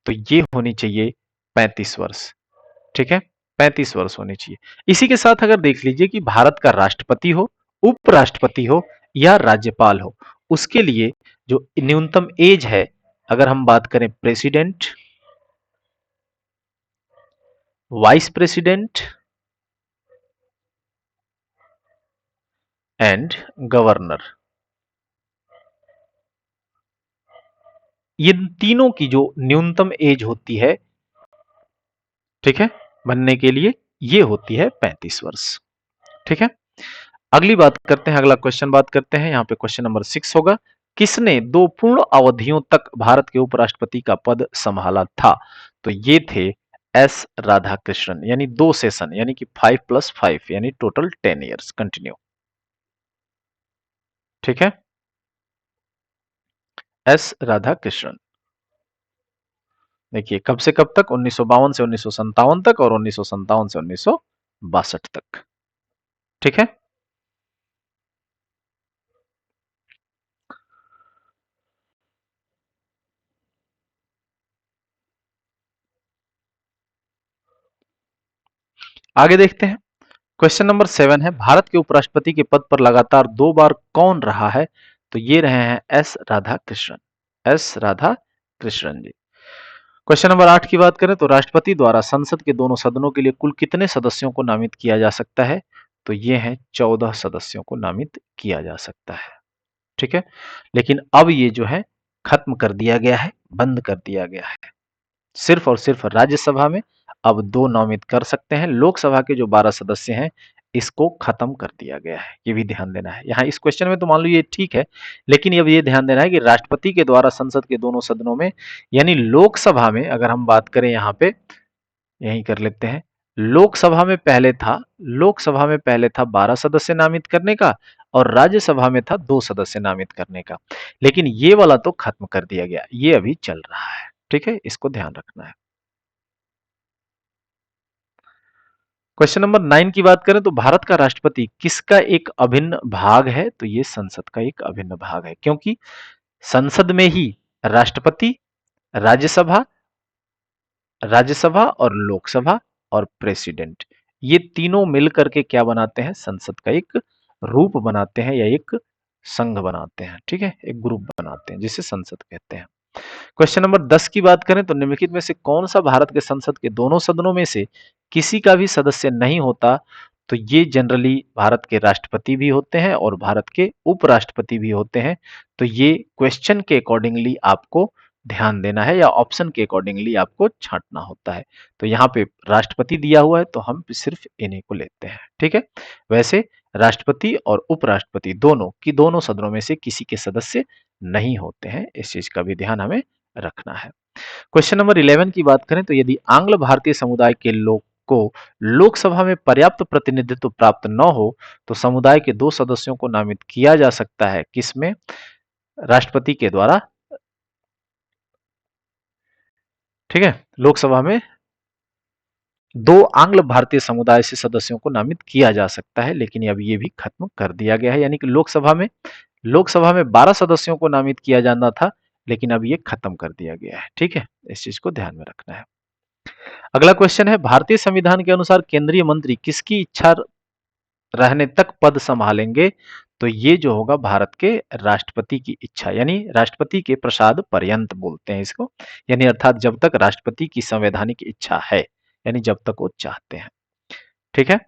तो ये होनी चाहिए 35 वर्ष। ठीक है, 35 वर्ष होनी चाहिए। इसी के साथ अगर देख लीजिए कि भारत का राष्ट्रपति हो, उपराष्ट्रपति हो या राज्यपाल हो, उसके लिए जो न्यूनतम एज है, अगर हम बात करें president, vice president and governor, ये तीनों की जो न्यूनतम एज होती है, ठीक है, बनने के लिए, ये होती है 35 वर्ष। ठीक है। अगली बात करते हैं, अगला क्वेश्चन बात करते हैं, यहाँ पे क्वेश्चन नंबर 6 होगा, किसने 2 पूर्ण अवधियों तक भारत के उपराष्ट्रपति का पद संभाला था? तो ये थे एस राधाकृष्णन, यानी 2 सेशन, यानी कि 5+5 यानी टोटल 10 ईयर्स कंटिन्यू। ठीक है, एस राधाकृष्णन। देखिए कब से कब तक? 1952 से 1957 तक और 1957 से 1962 तक। ठीक है। आगे देखते हैं, क्वेश्चन नंबर 7 है, भारत के उपराष्ट्रपति के पद पर लगातार 2 बार कौन रहा है? तो ये रहे हैं एस राधाकृष्णन, एस राधाकृष्णन जी। क्वेश्चन नंबर 8 की बात करें तो राष्ट्रपति द्वारा संसद के दोनों सदनों के लिए कुल कितने सदस्यों को नामित किया जा सकता है? तो ये हैं 14 सदस्यों को नामित किया जा सकता है। ठीक है, लेकिन अब ये जो है खत्म कर दिया गया है, बंद कर दिया गया है। सिर्फ और सिर्फ राज्यसभा में अब 2 नामित कर सकते हैं। लोकसभा के जो 12 सदस्य हैं, इसको खत्म कर दिया गया है। ये भी ध्यान देना है। यहाँ इस क्वेश्चन में तो मान लो ये ठीक है, लेकिन अब ये ध्यान देना है कि राष्ट्रपति के द्वारा संसद के दोनों सदनों में, यानी लोकसभा में अगर हम बात करें, यहाँ पे यही कर लेते हैं, लोकसभा में पहले था 12 सदस्य नामित करने का और राज्यसभा में था 2 सदस्य नामित करने का, लेकिन ये वाला तो खत्म कर दिया गया, ये अभी चल रहा है। ठीक है, इसको ध्यान रखना है। क्वेश्चन नंबर 9 की बात करें तो भारत का राष्ट्रपति किसका एक अभिन्न भाग है? तो ये संसद का एक अभिन्न भाग है, क्योंकि संसद में ही राष्ट्रपति, राज्यसभा, और लोकसभा और प्रेसिडेंट, ये तीनों मिलकर के क्या बनाते हैं? संसद का एक रूप बनाते हैं या एक संघ बनाते हैं। ठीक है, एक ग्रुप बनाते हैं जिसे संसद कहते हैं। क्वेश्चन नंबर 10 की बात करें तो निम्नलिखित में से कौन सा भारत के संसद के दोनों सदनों में से किसी का भी सदस्य नहीं होता? तो ये जनरली भारत के राष्ट्रपति भी होते हैं और भारत के उपराष्ट्रपति भी होते हैं। तो ये क्वेश्चन के अकॉर्डिंगली आपको ध्यान देना है या ऑप्शन के अकॉर्डिंगली आपको छांटना होता है। तो यहाँ पे राष्ट्रपति दिया हुआ है तो हम सिर्फ इन्हीं को लेते हैं। ठीक है, वैसे राष्ट्रपति और उपराष्ट्रपति दोनों की दोनों सदनों में से किसी के सदस्य नहीं होते हैं। इस चीज का भी ध्यान हमें रखना है। क्वेश्चन नंबर 11 की बात करें तो यदि आंग्ल भारतीय समुदाय के लोग को लोकसभा में पर्याप्त प्रतिनिधित्व प्राप्त न हो तो समुदाय के 2 सदस्यों को नामित किया जा सकता है किसमें? राष्ट्रपति के द्वारा। ठीक है, लोकसभा में 2 आंग्ल भारतीय समुदाय से सदस्यों को नामित किया जा सकता है, लेकिन अब ये भी खत्म कर दिया गया है। यानी कि लोकसभा में 12 सदस्यों को नामित किया जाना था, लेकिन अब ये खत्म कर दिया गया है। ठीक है, इस चीज को ध्यान में रखना है। अगला क्वेश्चन है, भारतीय संविधान के अनुसार केंद्रीय मंत्री किसकी इच्छा रहने तक पद संभालेंगे? तो ये जो होगा भारत के राष्ट्रपति की इच्छा, यानी राष्ट्रपति के प्रसाद पर्यंत बोलते हैं इसको, यानी अर्थात जब तक राष्ट्रपति की संवैधानिक इच्छा है, यानी जब तक वो चाहते हैं। ठीक है,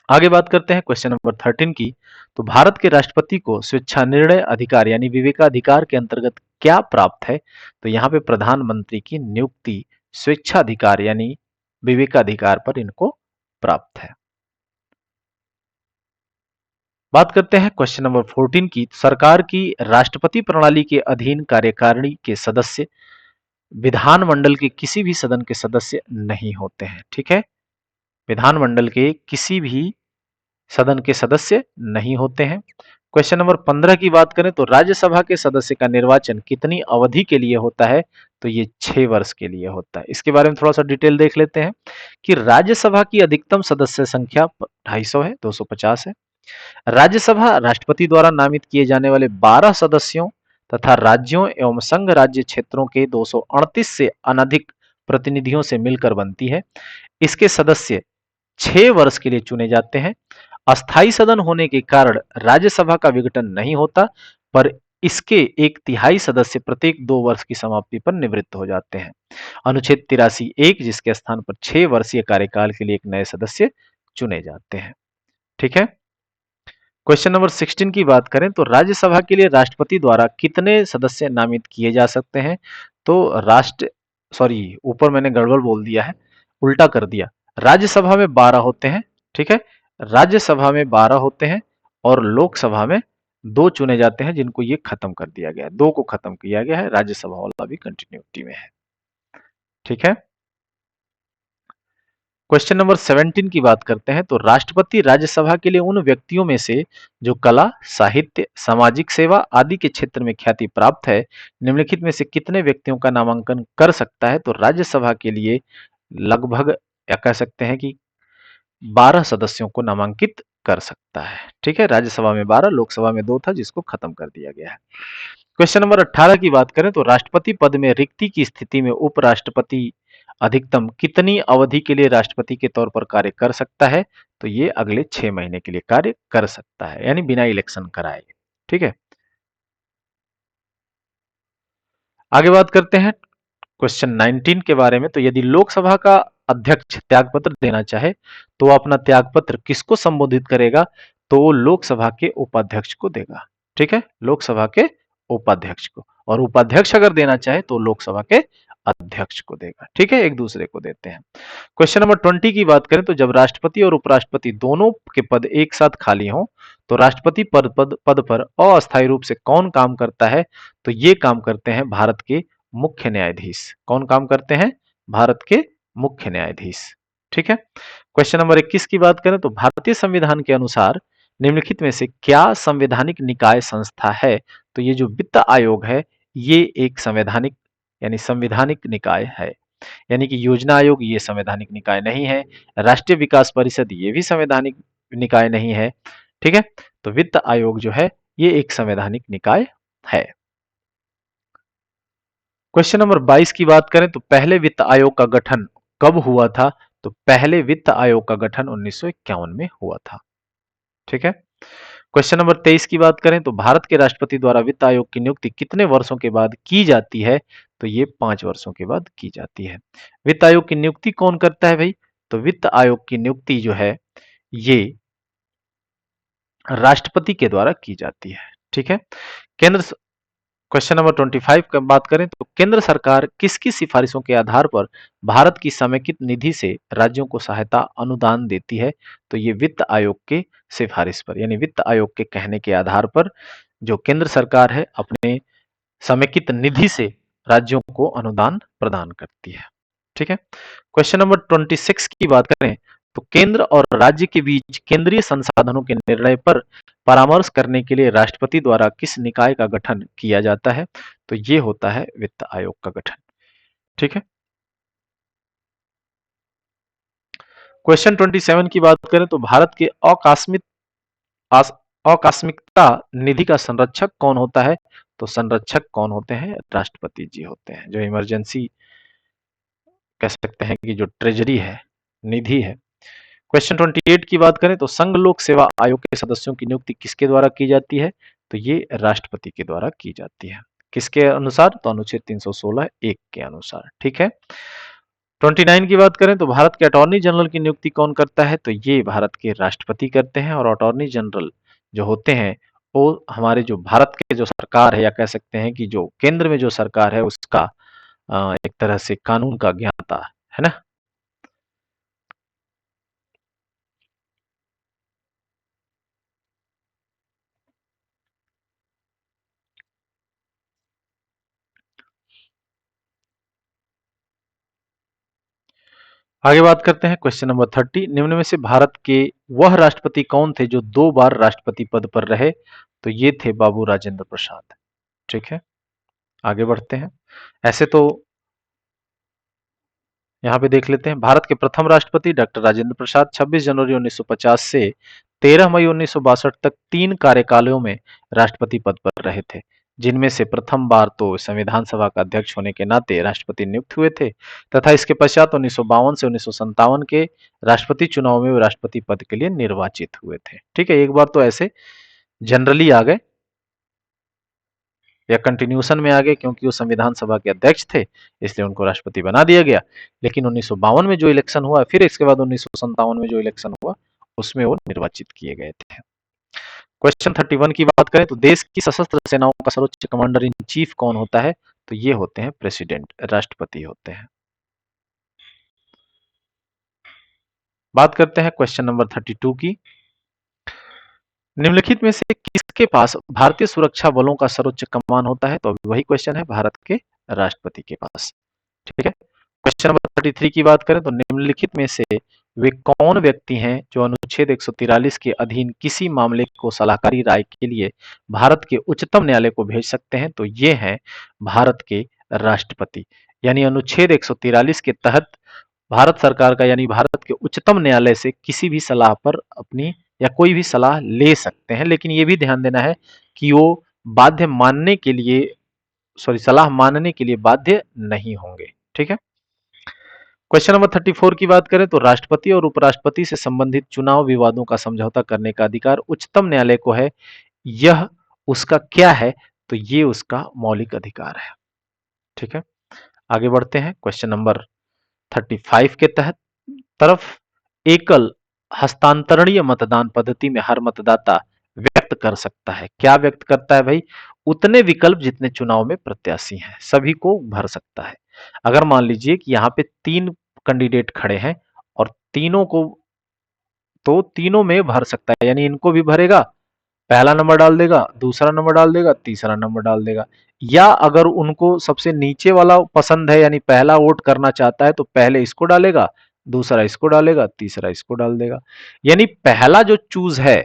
आगे बात करते हैं क्वेश्चन नंबर 13 की। तो भारत के राष्ट्रपति को स्वेच्छा निर्णय अधिकार यानी विवेकाधिकार के अंतर्गत क्या प्राप्त है? तो यहाँ पे प्रधानमंत्री की नियुक्ति स्वेच्छाधिकार यानी विवेकाधिकार पर इनको प्राप्त है। बात करते हैं क्वेश्चन नंबर 14 की। सरकार की राष्ट्रपति प्रणाली के अधीन कार्यकारिणी के सदस्य विधानमंडल के किसी भी सदन के सदस्य नहीं होते हैं। ठीक है, विधानमंडल के किसी भी सदन के सदस्य नहीं होते हैं। क्वेश्चन नंबर 15 की बात करें तो राज्यसभा के सदस्य का निर्वाचन कितनी अवधि के लिए होता है? तो ये 6 वर्ष के लिए होता है। इसके बारे में थोड़ा सा डिटेल देख लेते हैं कि राज्यसभा की अधिकतम सदस्य संख्या 250 है, 250 है। राज्यसभा राष्ट्रपति द्वारा नामित किए जाने वाले 12 सदस्यों तथा राज्यों एवं संघ राज्य क्षेत्रों के 238 से अनधिक प्रतिनिधियों से मिलकर बनती है। इसके सदस्य 6 वर्ष के लिए चुने जाते हैं। अस्थायी सदन होने के कारण राज्यसभा का विघटन नहीं होता, पर इसके 1/3 सदस्य प्रत्येक 2 वर्ष की समाप्ति पर निवृत्त हो जाते हैं। अनुच्छेद 83(1) जिसके स्थान पर 6 वर्षीय कार्यकाल के लिए एक नए सदस्य चुने जाते हैं। ठीक है, क्वेश्चन नंबर 16 की बात करें तो राज्यसभा के लिए राष्ट्रपति द्वारा कितने सदस्य नामित किए जा सकते हैं? तो ऊपर मैंने गड़बड़ बोल दिया है, उल्टा कर दिया। राज्यसभा में 12 होते हैं। ठीक है, राज्यसभा में 12 होते हैं और लोकसभा में 2 चुने जाते हैं, जिनको ये खत्म कर दिया गया है। 2 को खत्म किया गया है, राज्यसभा वाला भी कंटिन्यूटी में है। ठीक है, क्वेश्चन नंबर 17 की बात करते हैं तो राष्ट्रपति राज्यसभा के लिए उन व्यक्तियों में से जो कला, साहित्य, सामाजिक सेवा आदि के क्षेत्र में ख्याति प्राप्त है, निम्नलिखित में से कितने व्यक्तियों का नामांकन कर सकता है? तो राज्यसभा के लिए लगभग या कह सकते हैं कि 12 सदस्यों को नामांकित कर सकता है। ठीक है, राज्यसभा में 12, लोकसभा में 2 था जिसको खत्म कर दिया गया है। क्वेश्चन नंबर 18 की बात करें तो राष्ट्रपति पद में रिक्ति की स्थिति में उपराष्ट्रपति अधिकतम कितनी अवधि के लिए राष्ट्रपति के तौर पर कार्य कर सकता है? तो ये अगले 6 महीने के लिए कार्य कर सकता है, यानी बिना इलेक्शन कराए। ठीक है, आगे बात करते हैं क्वेश्चन 19 के बारे में। तो यदि लोकसभा का अध्यक्ष त्यागपत्र देना चाहे तो वह अपना त्यागपत्र किसको संबोधित करेगा? तो वो लोकसभा के उपाध्यक्ष को देगा। ठीक है, लोकसभा के उपाध्यक्ष को, और उपाध्यक्ष अगर देना चाहे तो लोकसभा के अध्यक्ष को देगा। ठीक है, एक दूसरे को देते हैं। क्वेश्चन नंबर 20 की बात करें तो जब राष्ट्रपति और उपराष्ट्रपति दोनों के पद एक साथ खाली हों तो राष्ट्रपति पद पर अस्थायी रूप से कौन काम करता है? तो ये काम करते हैं भारत के मुख्य न्यायाधीश। कौन काम करते हैं? भारत के मुख्य न्यायाधीश। ठीक है, क्वेश्चन नंबर 21 की बात करें तो भारतीय संविधान के अनुसार निम्नलिखित में से क्या संवैधानिक निकाय संस्था है? तो ये जो वित्त आयोग है ये एक संवैधानिक यानी संविधानिक निकाय है, यानी कि योजना आयोग ये संवैधानिक निकाय नहीं है, राष्ट्रीय विकास परिषद ये भी संवैधानिक निकाय नहीं है। ठीक है, तो वित्त आयोग जो है ये एक संवैधानिक निकाय है। क्वेश्चन नंबर 22 की बात करें तो पहले वित्त आयोग का गठन कब हुआ था? तो पहले वित्त आयोग का गठन 1951 में हुआ था। ठीक है, क्वेश्चन नंबर 23 की बात करें तो भारत के राष्ट्रपति द्वारा वित्त आयोग की नियुक्ति कितने वर्षों के बाद की जाती है? तो ये 5 वर्षों के बाद की जाती है। वित्त आयोग की नियुक्ति कौन करता है भाई? तो वित्त आयोग की नियुक्ति जो है ये राष्ट्रपति के द्वारा की जाती है। ठीक है, केंद्र क्वेश्चन नंबर 25 की बात करें तो केंद्र सरकार किसकी सिफारिशों के आधार पर भारत की समेकित निधि से राज्यों को सहायता अनुदान देती है? तो ये वित्त आयोग के सिफारिश पर यानी वित्त आयोग के कहने के आधार पर जो केंद्र सरकार है अपने समेकित निधि से राज्यों को अनुदान प्रदान करती है। ठीक है। क्वेश्चन नंबर 26 की बात करें तो केंद्र और राज्य के बीच केंद्रीय संसाधनों के निर्णय पर परामर्श करने के लिए राष्ट्रपति द्वारा किस निकाय का गठन किया जाता है? तो ये होता है वित्त आयोग का गठन। ठीक है। क्वेश्चन 27 की बात करें तो भारत के आकस्मिकता निधि का संरक्षक कौन होता है? तो संरक्षक कौन होते हैं? राष्ट्रपति जी होते हैं। जो इमरजेंसी कह सकते हैं कि जो ट्रेजरी है, निधि है। क्वेश्चन 28 की बात करें तो संघ लोक सेवा आयोग के सदस्यों की नियुक्ति किसके द्वारा की जाती है? तो ये राष्ट्रपति के द्वारा की जाती है। किसके अनुसार? तो अनुच्छेद 316 एक के अनुसार। ठीक है। 29 की बात करें तो भारत के अटॉर्नी जनरल की नियुक्ति कौन करता है? तो ये भारत के राष्ट्रपति करते हैं। और अटॉर्नी जनरल जो होते हैं वो हमारे जो भारत के जो सरकार है या कह सकते हैं कि जो केंद्र में जो सरकार है उसका एक तरह से कानून का ज्ञाता है ना। आगे बात करते हैं क्वेश्चन नंबर 30। निम्न में से भारत के वह राष्ट्रपति कौन थे जो 2 बार राष्ट्रपति पद पर रहे? तो ये थे बाबू राजेंद्र प्रसाद। ठीक है। आगे बढ़ते हैं। ऐसे तो यहाँ पे देख लेते हैं। भारत के प्रथम राष्ट्रपति डॉक्टर राजेंद्र प्रसाद 26 जनवरी 1950 से 13 मई 1962 तक 3 कार्यकालों में राष्ट्रपति पद पर रहे थे, जिनमें से प्रथम बार तो संविधान सभा का अध्यक्ष होने के नाते राष्ट्रपति नियुक्त हुए थे तथा इसके पश्चात 1952 से 1957 के राष्ट्रपति चुनाव में वे राष्ट्रपति पद के लिए निर्वाचित हुए थे। ठीक है। एक बार तो ऐसे जनरली आ गए या कंटिन्यूशन में आ गए क्योंकि वो संविधान सभा के अध्यक्ष थे, इसलिए उनको राष्ट्रपति बना दिया गया। लेकिन 1952 में जो इलेक्शन हुआ, फिर इसके बाद 1957 में जो इलेक्शन हुआ, उसमें वो निर्वाचित किए गए थे। क्वेश्चन 31 की बात करें तो देश की सशस्त्र सेनाओं का सर्वोच्च कमांडर इन चीफ कौन होता है? तो ये होते हैं प्रेसिडेंट, राष्ट्रपति होते हैं। बात करते हैं क्वेश्चन नंबर 32 की। निम्नलिखित में से किसके पास भारतीय सुरक्षा बलों का सर्वोच्च कमान होता है? तो अभी वही क्वेश्चन है, भारत के राष्ट्रपति के पास। ठीक है। क्वेश्चन नंबर 33 की बात करें तो निम्नलिखित में से वे कौन व्यक्ति हैं जो अनुच्छेद 143 के अधीन किसी मामले को सलाहकारी राय के लिए भारत के उच्चतम न्यायालय को भेज सकते हैं? तो ये हैं भारत के राष्ट्रपति। यानी अनुच्छेद 143 के तहत भारत सरकार का यानी भारत के उच्चतम न्यायालय से किसी भी सलाह पर अपनी या कोई भी सलाह ले सकते हैं। लेकिन ये भी ध्यान देना है कि वो बाध्य मानने के लिए सलाह मानने के लिए बाध्य नहीं होंगे। ठीक है। क्वेश्चन नंबर 34 की बात करें तो राष्ट्रपति और उपराष्ट्रपति से संबंधित चुनाव विवादों का समझौता करने का अधिकार उच्चतम न्यायालय को है। यह उसका क्या है? तो ये उसका मौलिक अधिकार है। ठीक है। आगे बढ़ते हैं क्वेश्चन नंबर 35 के तहत तरफ एकल हस्तांतरणीय मतदान पद्धति में हर मतदाता व्यक्त कर सकता है। क्या व्यक्त करता है भाई? उतने विकल्प जितने चुनाव में प्रत्याशी हैं, सभी को भर सकता है। अगर मान लीजिए कि यहाँ पे 3 कैंडिडेट खड़े हैं और तीनों को तो तीनों में भर सकता है, यानी इनको भी भरेगा, पहला नंबर डाल देगा, दूसरा नंबर डाल देगा, तीसरा नंबर डाल देगा। या अगर उनको सबसे नीचे वाला पसंद है यानी पहला वोट करना चाहता है तो पहले इसको डालेगा, दूसरा इसको डालेगा, तीसरा इसको डाल देगा। यानी पहला जो चूज है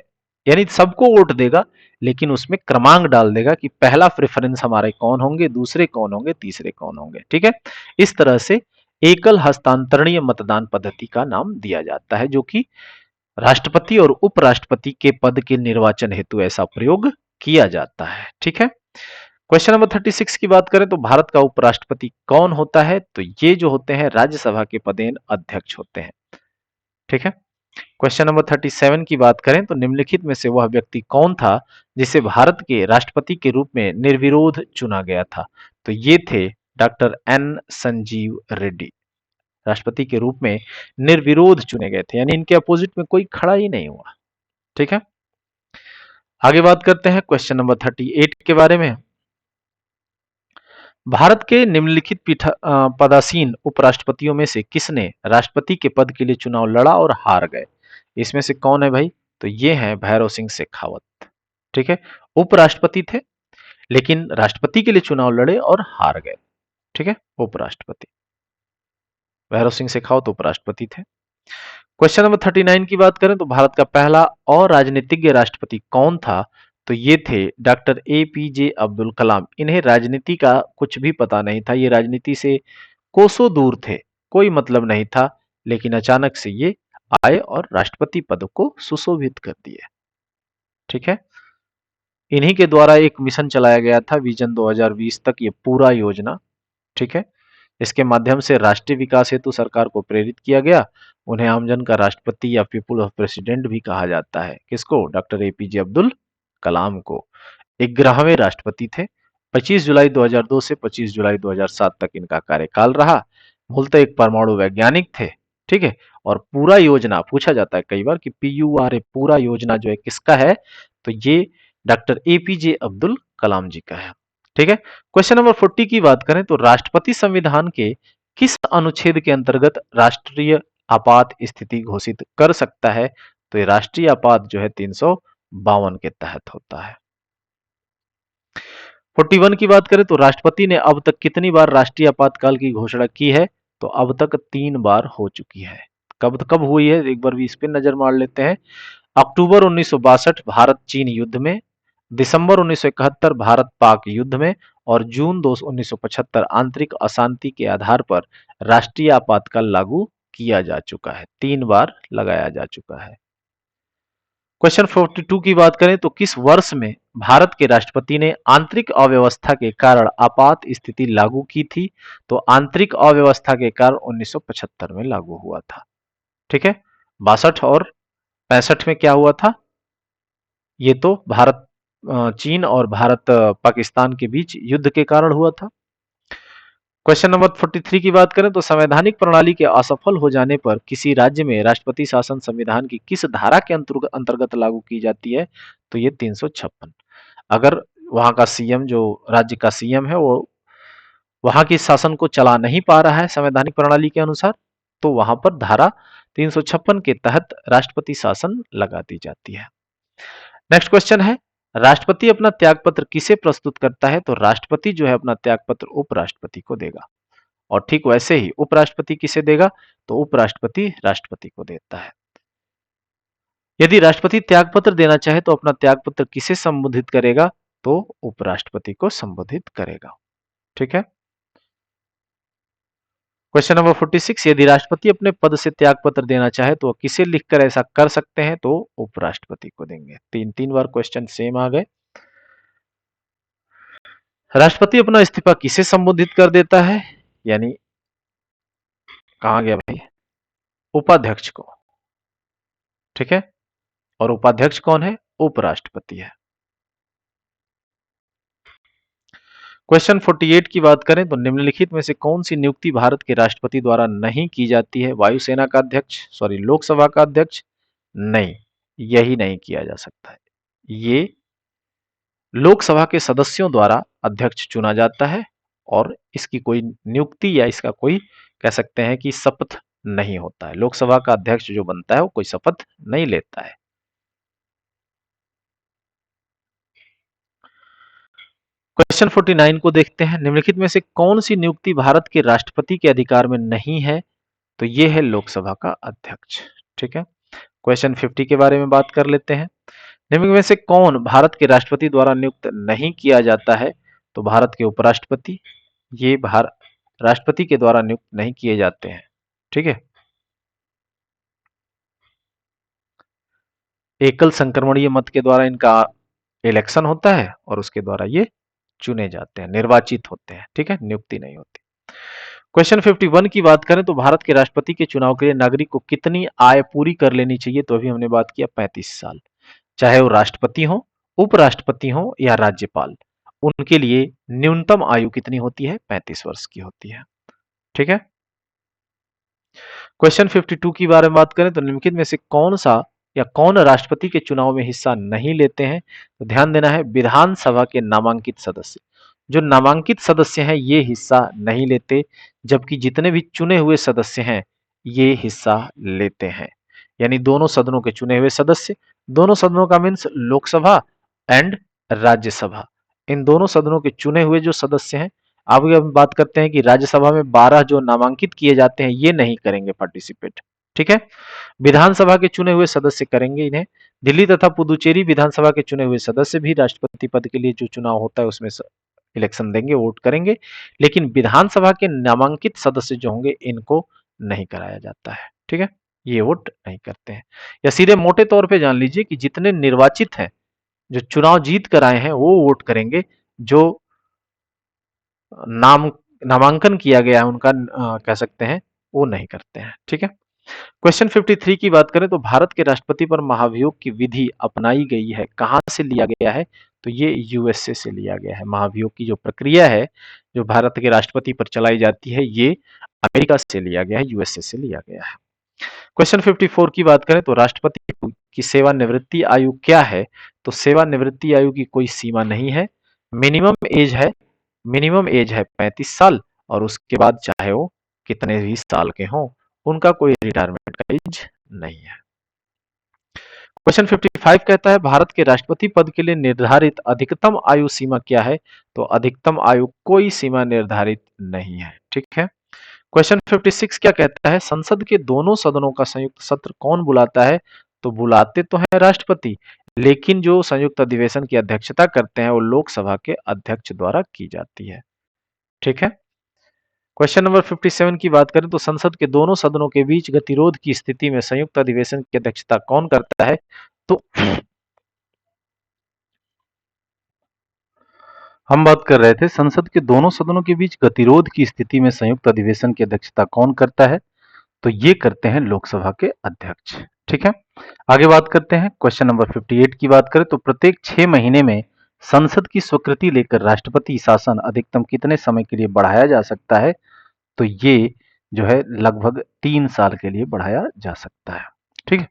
यानी सबको वोट देगा लेकिन उसमें क्रमांक डाल देगा कि पहला प्रेफरेंस हमारे कौन होंगे, दूसरे कौन होंगे, तीसरे कौन होंगे। ठीक है। इस तरह से एकल हस्तांतरणीय मतदान पद्धति का नाम दिया जाता है, जो कि राष्ट्रपति और उपराष्ट्रपति के पद के निर्वाचन हेतु ऐसा प्रयोग किया जाता है। ठीक है। क्वेश्चन नंबर 36 की बात करें तो भारत का उपराष्ट्रपति कौन होता है? तो ये जो होते हैं राज्यसभा के पदेन अध्यक्ष होते हैं। ठीक है। क्वेश्चन नंबर 37 की बात करें तो निम्नलिखित में से वह व्यक्ति कौन था जिसे भारत के राष्ट्रपति के रूप में निर्विरोध चुना गया था? तो ये थे डॉक्टर एन संजीव रेड्डी, राष्ट्रपति के रूप में निर्विरोध चुने गए थे, यानी इनके अपोजिट में कोई खड़ा ही नहीं हुआ। ठीक है। आगे बात करते हैं क्वेश्चन नंबर 38 के बारे में। भारत के निम्नलिखित पदासीन उपराष्ट्रपतियों में से किसने राष्ट्रपति के पद के लिए चुनाव लड़ा और हार गए? इसमें से कौन है भाई? तो ये हैं भैरव सिंह शेखावत। ठीक है। उपराष्ट्रपति थे लेकिन राष्ट्रपति के लिए चुनाव लड़े और हार गए। ठीक है, उपराष्ट्रपति। भैरव सिंह शेखावत उपराष्ट्रपति थे। क्वेश्चन नंबर 39 की बात करें तो भारत का पहला और राजनीतिज्ञ राष्ट्रपति कौन था? तो ये थे डॉक्टर एपीजे अब्दुल कलाम। इन्हें राजनीति का कुछ भी पता नहीं था, ये राजनीति से कोसों दूर थे, कोई मतलब नहीं था, लेकिन अचानक से ये आए और राष्ट्रपति पद को सुशोभित कर दिए। ठीक है, इन्हीं के द्वारा एक मिशन चलाया गया था विजन 2020 तक, ये पूरा योजना। ठीक है, इसके माध्यम से राष्ट्रीय विकास हेतु सरकार को प्रेरित किया गया। उन्हें आमजन का राष्ट्रपति या पीपुल ऑफ प्रेसिडेंट भी कहा जाता है। किसको? डॉक्टर एपीजे अब्दुल कलाम को। 11वें राष्ट्रपति थे। 25 जुलाई 2002 से 25 जुलाई 2007 तक इनका कार्यकाल रहा। मूलतः एक परमाणु वैज्ञानिक थे। ठीक है, और पूरा योजना पूछा जाता है कई बार कि PURA पूरा योजना जो है किसका है? तो ये डॉक्टर एपीजे अब्दुल कलाम जी का है। ठीक है, क्वेश्चन नंबर 40 की बात करें तो राष्ट्रपति संविधान के किस अनुच्छेद के अंतर्गत राष्ट्रीय आपात स्थिति घोषित कर सकता है? तो ये राष्ट्रीय आपात जो है 352 के तहत होता है। 41 की बात करें तो राष्ट्रपति ने अब तक कितनी बार राष्ट्रीय आपातकाल की घोषणा की है? तो अब तक 3 बार हो चुकी है। कब कब हुई है एक बार भी इस पे नजर मार लेते हैं। अक्टूबर 1962 भारत चीन युद्ध में, दिसंबर 1971 भारत पाक युद्ध में, और जून 1975 आंतरिक अशांति के आधार पर राष्ट्रीय आपातकाल लागू किया जा चुका है। 3 बार लगाया जा चुका है। क्वेश्चन 42 की बात करें तो किस वर्ष में भारत के राष्ट्रपति ने आंतरिक अव्यवस्था के कारण आपात स्थिति लागू की थी? तो आंतरिक अव्यवस्था के कारण 1975 में लागू हुआ था। ठीक है, 62 और 65 में क्या हुआ था? ये तो भारत चीन और भारत पाकिस्तान के बीच युद्ध के कारण हुआ था। क्वेश्चन नंबर 43 की बात करें तो संवैधानिक प्रणाली के असफल हो जाने पर किसी राज्य में राष्ट्रपति शासन संविधान की किस धारा के अंतर्गत लागू की जाती है? तो ये 356। अगर वहां का सीएम, जो राज्य का सीएम है, वो वहां की शासन को चला नहीं पा रहा है संवैधानिक प्रणाली के अनुसार, तो वहां पर धारा 356 के तहत राष्ट्रपति शासन लगा दी जाती है। नेक्स्ट क्वेश्चन है, राष्ट्रपति अपना त्यागपत्र किसे प्रस्तुत करता है? तो राष्ट्रपति जो है अपना त्यागपत्र उपराष्ट्रपति को देगा। और ठीक वैसे ही उपराष्ट्रपति किसे देगा? तो उपराष्ट्रपति राष्ट्रपति को देता है। यदि राष्ट्रपति त्यागपत्र देना चाहे तो अपना त्यागपत्र किसे संबोधित करेगा? तो उपराष्ट्रपति को संबोधित करेगा। ठीक है, क्वेश्चन नंबर 46, यदि राष्ट्रपति अपने पद से त्यागपत्र देना चाहे तो किसे लिखकर ऐसा कर सकते हैं? तो उपराष्ट्रपति को देंगे। 3 बार क्वेश्चन सेम आ गए। राष्ट्रपति अपना इस्तीफा किसे संबोधित कर देता है? यानी कहां गया भाई? उपाध्यक्ष को। ठीक है, और उपाध्यक्ष कौन है? उपराष्ट्रपति है। क्वेश्चन 48 की बात करें तो निम्नलिखित में से कौन सी नियुक्ति भारत के राष्ट्रपति द्वारा नहीं की जाती है? वायुसेना का अध्यक्ष, सॉरी लोकसभा का अध्यक्ष? नहीं, यही नहीं किया जा सकता है। ये लोकसभा के सदस्यों द्वारा अध्यक्ष चुना जाता है और इसकी कोई नियुक्ति या इसका कोई कह सकते हैं कि शपथ नहीं होता है। लोकसभा का अध्यक्ष जो बनता है वो कोई शपथ नहीं लेता है। क्वेश्चन 49 को देखते हैं, निम्नलिखित में से कौन सी नियुक्ति भारत के राष्ट्रपति के अधिकार में नहीं है? तो ये है लोकसभा का अध्यक्ष। ठीक है, क्वेश्चन 50 के बारे में बात कर लेते हैं। निम्न में से कौन भारत के राष्ट्रपति द्वारा नियुक्त नहीं किया जाता है? तो भारत के उपराष्ट्रपति, ये राष्ट्रपति के द्वारा नियुक्त नहीं किए जाते हैं। ठीक है, एकल संक्रमणीय मत के द्वारा इनका इलेक्शन होता है और उसके द्वारा ये चुने जाते हैं, निर्वाचित होते हैं। ठीक है, नियुक्ति नहीं होती। क्वेश्चन 51 की बात करें तो भारत के राष्ट्रपति के चुनाव के लिए नागरिक को कितनी आय पूरी कर लेनी चाहिए? तो अभी हमने बात किया 35 साल। चाहे वो राष्ट्रपति हो, उपराष्ट्रपति हो या राज्यपाल, उनके लिए न्यूनतम आयु कितनी होती है? 35 वर्ष की होती है। ठीक है, क्वेश्चन 52 की बारे में बात करें तो निम्नलिखित में से कौन सा या कौन राष्ट्रपति के चुनाव में हिस्सा नहीं लेते हैं? तो ध्यान देना है, विधानसभा के नामांकित सदस्य। जो नामांकित सदस्य हैं ये हिस्सा नहीं लेते, जबकि जितने भी चुने हुए सदस्य हैं ये हिस्सा लेते हैं। यानी दोनों सदनों के चुने हुए सदस्य, दोनों सदनों का मीन्स लोकसभा एंड राज्यसभा, इन दोनों सदनों के चुने हुए जो सदस्य हैं अब हम बात करते हैं कि राज्यसभा में 12 जो नामांकित किए जाते हैं ये नहीं करेंगे पार्टिसिपेट। ठीक है। विधानसभा के चुने हुए सदस्य करेंगे इन्हें। दिल्ली तथा पुदुचेरी विधानसभा के चुने हुए सदस्य भी राष्ट्रपति पद के लिए जो चुनाव होता है उसमें इलेक्शन देंगे, वोट करेंगे। लेकिन विधानसभा के नामांकित सदस्य जो होंगे इनको नहीं कराया जाता है। ठीक है, ये वोट नहीं करते हैं। या सीधे मोटे तौर पे जान लीजिए कि जितने निर्वाचित हैं, जो चुनाव जीत कर आए हैं, वो वोट करेंगे। जो नाम नामांकन किया गया है उनका कह सकते हैं वो नहीं करते हैं। ठीक है। क्वेश्चन 53 की बात करें तो भारत के राष्ट्रपति पर महाभियोग की विधि अपनाई गई है, कहां से लिया गया है? तो ये यूएसए से लिया गया है। महाभियोग की जो प्रक्रिया है जो भारत के राष्ट्रपति पर चलाई जाती है ये अमेरिका से लिया गया है, यूएसए से लिया गया है। क्वेश्चन 54 की बात करें तो राष्ट्रपति की सेवानिवृत्ति आयु क्या है? तो सेवानिवृत्ति आयु की कोई सीमा नहीं है। मिनिमम एज है मिनिमम एज है 35 साल, और उसके बाद चाहे वो कितने भी साल के हों, उनका कोई रिटायरमेंट का एज नहीं है। क्वेश्चन 55 कहता है भारत के राष्ट्रपति पद के लिए निर्धारित अधिकतम आयु सीमा क्या है? तो अधिकतम आयु कोई सीमा निर्धारित नहीं है। ठीक है। क्वेश्चन 56 क्या कहता है संसद के दोनों सदनों का संयुक्त सत्र कौन बुलाता है? तो बुलाते तो हैं राष्ट्रपति, लेकिन जो संयुक्त अधिवेशन की अध्यक्षता करते हैं वो लोकसभा के अध्यक्ष द्वारा की जाती है। ठीक है। क्वेश्चन नंबर 57 की बात करें तो संसद के दोनों सदनों के बीच गतिरोध की स्थिति में संयुक्त अधिवेशन की अध्यक्षता कौन करता है? तो हम बात कर रहे थे संसद के दोनों सदनों के बीच गतिरोध की स्थिति में संयुक्त अधिवेशन की अध्यक्षता कौन करता है? तो ये करते हैं लोकसभा के अध्यक्ष। ठीक है। आगे बात करते हैं क्वेश्चन नंबर 58 की बात करें तो प्रत्येक 6 महीने में संसद की स्वीकृति लेकर राष्ट्रपति शासन अधिकतम कितने समय के लिए बढ़ाया जा सकता है? तो ये जो है लगभग 3 साल के लिए बढ़ाया जा सकता है। ठीक है।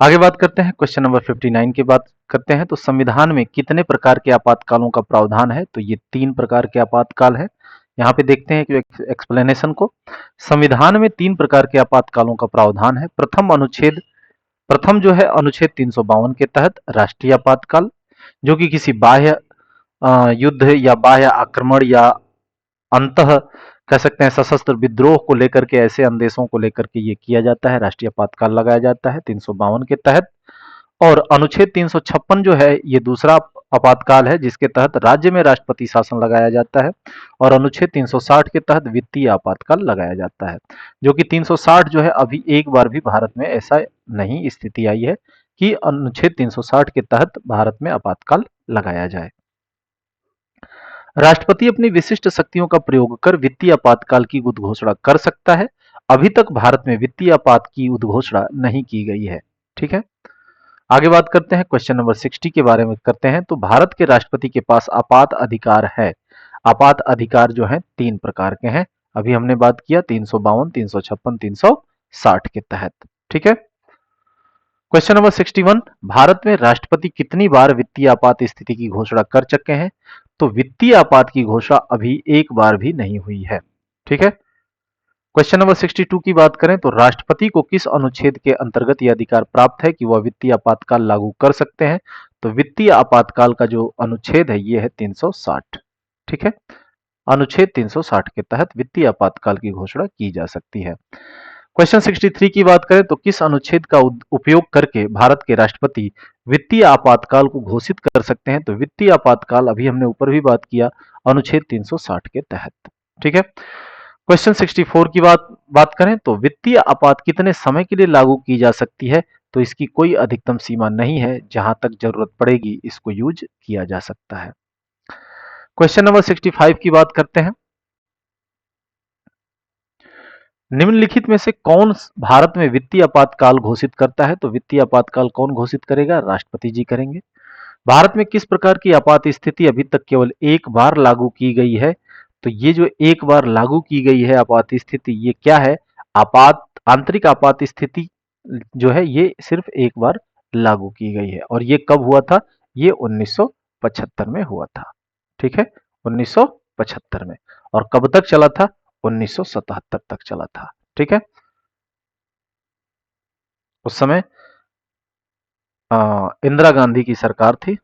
आगे बात करते हैं क्वेश्चन नंबर 59 की बात करते हैं तो संविधान में कितने प्रकार के आपातकालों का प्रावधान है? तो ये 3 प्रकार के आपातकाल है। यहाँ पे देखते हैं कि एक्सप्लेनेशन को। संविधान में 3 प्रकार के आपातकालों का प्रावधान है। प्रथम जो है अनुच्छेद 352 के तहत राष्ट्रीय आपातकाल, जो कि किसी बाह्य युद्ध या बाह्य आक्रमण या अंतः कह सकते हैं सशस्त्र विद्रोह को लेकर के, ऐसे अंदेशों को लेकर के ये किया जाता है, राष्ट्रीय आपातकाल लगाया जाता है 352 के तहत। और अनुच्छेद 356 जो है ये दूसरा आपातकाल है जिसके तहत राज्य में राष्ट्रपति शासन लगाया जाता है। और अनुच्छेद 360 के तहत वित्तीय आपातकाल लगाया जाता है, जो कि 360 जो है अभी एक बार भी भारत में ऐसा नहीं स्थिति आई है कि अनुच्छेद 360 के तहत भारत में आपातकाल लगाया जाए। राष्ट्रपति अपनी विशिष्ट शक्तियों का प्रयोग कर वित्तीय आपातकाल की उद्घोषणा कर सकता है। अभी तक भारत में वित्तीय आपात की उद्घोषणा नहीं की गई है। ठीक है। आगे बात करते हैं क्वेश्चन नंबर 60 के बारे में करते हैं तो भारत के राष्ट्रपति के पास आपात अधिकार है। आपात अधिकार जो है 3 प्रकार के हैं। अभी हमने बात किया 352, 356, 360 के तहत। ठीक है। क्वेश्चन नंबर 61 भारत में राष्ट्रपति कितनी बार वित्तीय आपात स्थिति की घोषणा कर चुके हैं? तो वित्तीय आपात की घोषणा अभी एक बार भी नहीं हुई है। ठीक है। क्वेश्चन नंबर 62 की बात करें तो राष्ट्रपति को किस अनुच्छेद के अंतर्गत यह अधिकार प्राप्त है कि वह वित्तीय आपातकाल लागू कर सकते हैं? तो वित्तीय आपातकाल का जो अनुच्छेद है ये है 360। ठीक है। अनुच्छेद 360 के तहत वित्तीय आपातकाल की घोषणा की जा सकती है। क्वेश्चन 63 की बात करें तो किस अनुच्छेद का उपयोग करके भारत के राष्ट्रपति वित्तीय आपातकाल को घोषित कर सकते हैं? तो वित्तीय आपातकाल अभी हमने ऊपर भी बात किया अनुच्छेद 360 के तहत। ठीक है। क्वेश्चन 64 की बात करें तो वित्तीय आपात कितने समय के लिए लागू की जा सकती है? तो इसकी कोई अधिकतम सीमा नहीं है, जहां तक जरूरत पड़ेगी इसको यूज किया जा सकता है। क्वेश्चन नंबर 65 की बात करते हैं। निम्नलिखित में से कौन भारत में वित्तीय आपातकाल घोषित करता है? तो वित्तीय आपातकाल कौन घोषित करेगा? राष्ट्रपति जी करेंगे। भारत में किस प्रकार की आपात स्थिति अभी तक केवल एक बार लागू की गई है? तो ये जो एक बार लागू की गई है आपात स्थिति ये क्या है? आंतरिक आपात स्थिति जो है ये सिर्फ एक बार लागू की गई है। और ये कब हुआ था? ये 1975 में हुआ था। ठीक है। 1975 में। और कब तक चला था? 1977 तक चला था। ठीक है। उस समय इंदिरा गांधी की सरकार थी।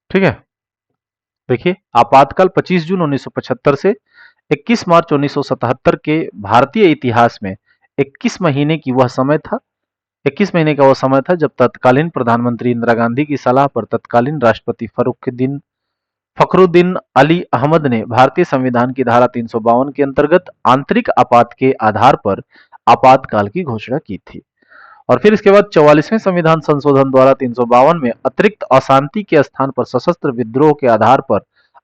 ठीक है। देखिए, आपातकाल 25 जून 1975 से 21 मार्च 1977 के भारतीय इतिहास में 21 महीने की वह समय था 21 महीने का वह समय था जब तत्कालीन प्रधानमंत्री इंदिरा गांधी की सलाह पर तत्कालीन राष्ट्रपति फखरुद्दीन अली अहमद ने भारतीय संविधान की धारा 352 के अंतर्गत आंतरिक आपात के आधार पर आपातकाल की घोषणा की थी। और फिर इसके बाद 44वें संविधान संशोधन द्वारा 352 में अतिरिक्त अशांति के स्थान पर सशस्त्र विद्रोह के आधार पर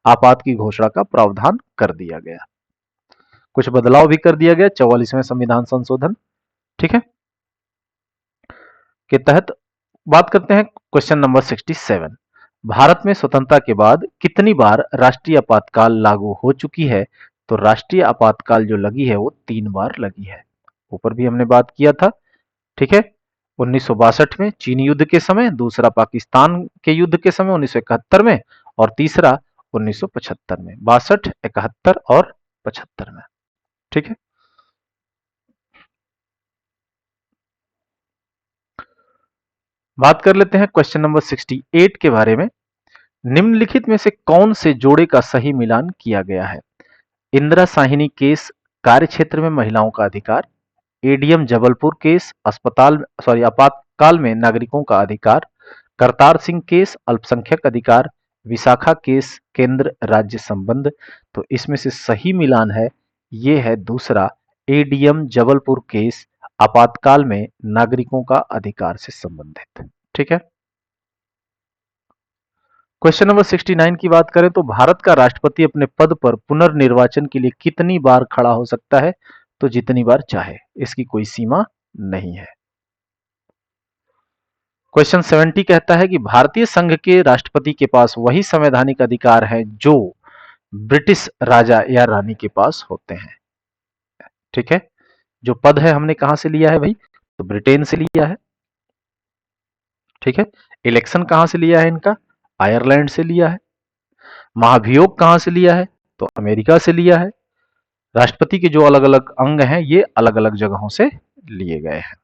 आपात की घोषणा का प्रावधान कर दिया गया। कुछ बदलाव भी कर दिया गया 44वें संविधान संशोधन, ठीक है, के तहत। बात करते हैं क्वेश्चन नंबर 67। भारत में स्वतंत्रता के बाद कितनी बार राष्ट्रीय आपातकाल लागू हो चुकी है? तो राष्ट्रीय आपातकाल जो लगी है वो 3 बार लगी है। ऊपर भी हमने बात किया था, ठीक है। 1962 में चीन युद्ध के समय, दूसरा पाकिस्तान के युद्ध के समय 1971 में, और तीसरा 1975 में। 62, 71 और 75 में, ठीक है। बात कर लेते हैं क्वेश्चन नंबर 68 के बारे में। निम्नलिखित में से कौन से जोड़े का सही मिलान किया गया है? इंदिरा साहिनी केस कार्य क्षेत्र में महिलाओं का अधिकार, एडीएम जबलपुर केस आपातकाल में नागरिकों का अधिकार, करतार सिंह केस अल्पसंख्यक अधिकार, विशाखा केस केंद्र राज्य संबंध। तो इसमें से सही मिलान है ये है दूसरा, एडीएम जबलपुर केस आपातकाल में नागरिकों का अधिकार से संबंधित, ठीक है। क्वेश्चन नंबर 69 की बात करें तो भारत का राष्ट्रपति अपने पद पर पुनर्निर्वाचन के लिए कितनी बार खड़ा हो सकता है? तो जितनी बार चाहे, इसकी कोई सीमा नहीं है। क्वेश्चन 70 कहता है कि भारतीय संघ के राष्ट्रपति के पास वही संवैधानिक अधिकार है जो ब्रिटिश राजा या रानी के पास होते हैं, ठीक है। जो पद है हमने कहां से लिया है भाई? तो ब्रिटेन से लिया है, ठीक है। इलेक्शन कहां से लिया है इनका? आयरलैंड से लिया है। महाभियोग कहां से लिया है? तो अमेरिका से लिया है। राष्ट्रपति के जो अलग अलग अंग हैं ये अलग अलग जगहों से लिए गए हैं,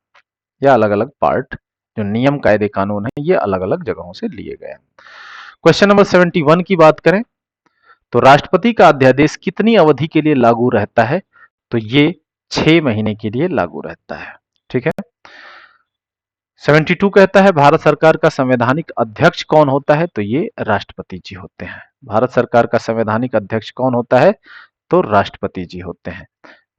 या अलग अलग पार्ट जो नियम कायदे कानून है ये अलग अलग जगहों से लिए गए हैं। क्वेश्चन नंबर 71 की बात करें तो राष्ट्रपति का अध्यादेश कितनी अवधि के लिए लागू रहता है? तो ये 6 महीने के लिए लागू रहता है, ठीक है। 72 कहता है भारत सरकार का संवैधानिक अध्यक्ष कौन होता है? तो ये राष्ट्रपति जी होते हैं। भारत सरकार का संवैधानिक अध्यक्ष कौन होता है? तो राष्ट्रपति जी होते हैं।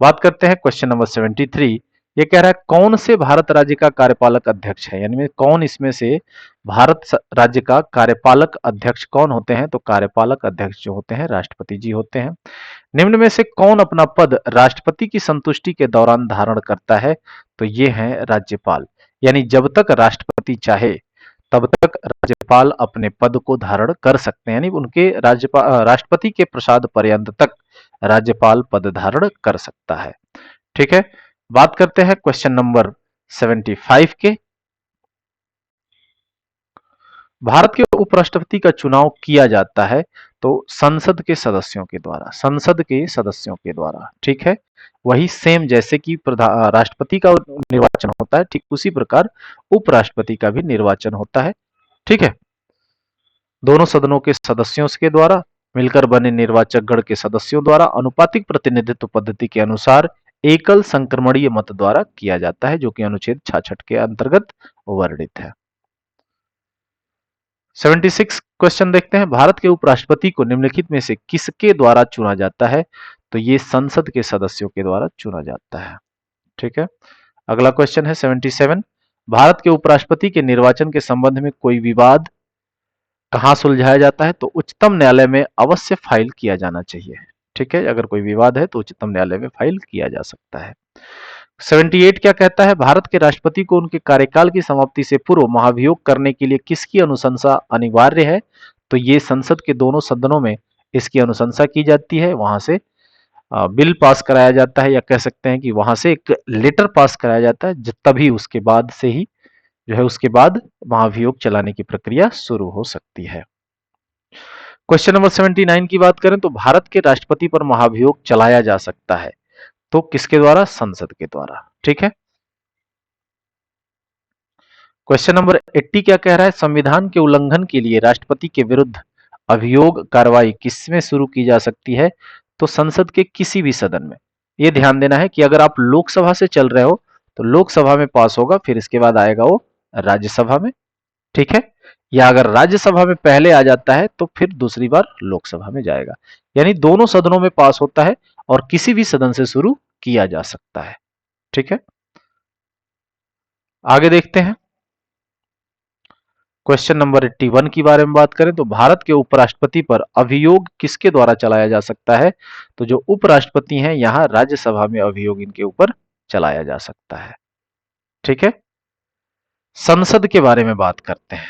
बात करते हैं क्वेश्चन नंबर 73। ये कह रहा है कौन से भारत राज्य का कार्यपालक अध्यक्ष है, यानी कौन इसमें से राज्य का कार्यपालक अध्यक्ष कौन होते हैं? तो कार्यपालक अध्यक्ष जो होते हैं राष्ट्रपति जी होते हैं। निम्न में से कौन अपना पद राष्ट्रपति की संतुष्टि के दौरान धारण करता है? तो ये है राज्यपाल, यानी जब तक राष्ट्रपति चाहे तब तक राज्यपाल अपने पद को धारण कर सकते हैं, यानी उनके राष्ट्रपति के प्रसाद पर्यंत तक राज्यपाल पद धारण कर सकता है, ठीक है। बात करते हैं क्वेश्चन नंबर 75 के। भारत के उपराष्ट्रपति का चुनाव किया जाता है तो संसद के सदस्यों के द्वारा, संसद के सदस्यों के द्वारा, ठीक है। वही सेम जैसे कि राष्ट्रपति का निर्वाचन होता है ठीक उसी प्रकार उपराष्ट्रपति का भी निर्वाचन होता है, ठीक है। दोनों सदनों के सदस्यों के द्वारा मिलकर बने निर्वाचक गण के सदस्यों द्वारा अनुपातिक प्रतिनिधित्व पद्धति के अनुसार एकल संक्रमणीय मत द्वारा किया जाता है, जो कि अनुच्छेद 66 के अंतर्गत वर्णित है। 76 क्वेश्चन देखते हैं, भारत के उपराष्ट्रपति को निम्नलिखित में से किसके द्वारा चुना जाता है? तो ये संसद के सदस्यों के द्वारा चुना जाता है, ठीक है। अगला क्वेश्चन है 77। भारत के उपराष्ट्रपति के निर्वाचन के संबंध में कोई विवाद कहां सुलझाया जाता है? तो उच्चतम न्यायालय में अवश्य फाइल किया जाना चाहिए, ठीक है। अगर कोई विवाद है तो उच्चतम न्यायालय में फाइल किया जा सकता है। 78 क्या कहता है, भारत के राष्ट्रपति को उनके कार्यकाल की समाप्ति से पूर्व महाभियोग करने के लिए किसकी अनुशंसा अनिवार्य है? तो ये संसद के दोनों सदनों में इसकी अनुशंसा की जाती है, वहां से बिल पास कराया जाता है, या कह सकते हैं कि वहां से एक लेटर पास कराया जाता है, तभी उसके बाद से ही जो है उसके बाद महाभियोग चलाने की प्रक्रिया शुरू हो सकती है। क्वेश्चन नंबर 79 की बात करें तो भारत के राष्ट्रपति पर महाभियोग चलाया जा सकता है तो किसके द्वारा? संसद के द्वारा, ठीक है। क्वेश्चन नंबर 80 क्या कह रहा है, संविधान के उल्लंघन के लिए राष्ट्रपति के विरुद्ध अभियोग कार्रवाई किसमें शुरू की जा सकती है? तो संसद के किसी भी सदन में। ये ध्यान देना है कि अगर आप लोकसभा से चल रहे हो तो लोकसभा में पास होगा, फिर इसके बाद आएगा वो राज्यसभा में, ठीक है? या अगर राज्यसभा में पहले आ जाता है तो फिर दूसरी बार लोकसभा में जाएगा। यानी दोनों सदनों में पास होता है और किसी भी सदन से शुरू किया जा सकता है, ठीक है? आगे देखते हैं। क्वेश्चन नंबर 81 की बारे में बात करें तो भारत के उपराष्ट्रपति पर अभियोग किसके द्वारा चलाया जा सकता है? तो जो उपराष्ट्रपति हैं यहां राज्यसभा में अभियोग इनके ऊपर चलाया जा सकता है, ठीक है? संसद के बारे में बात करते हैं,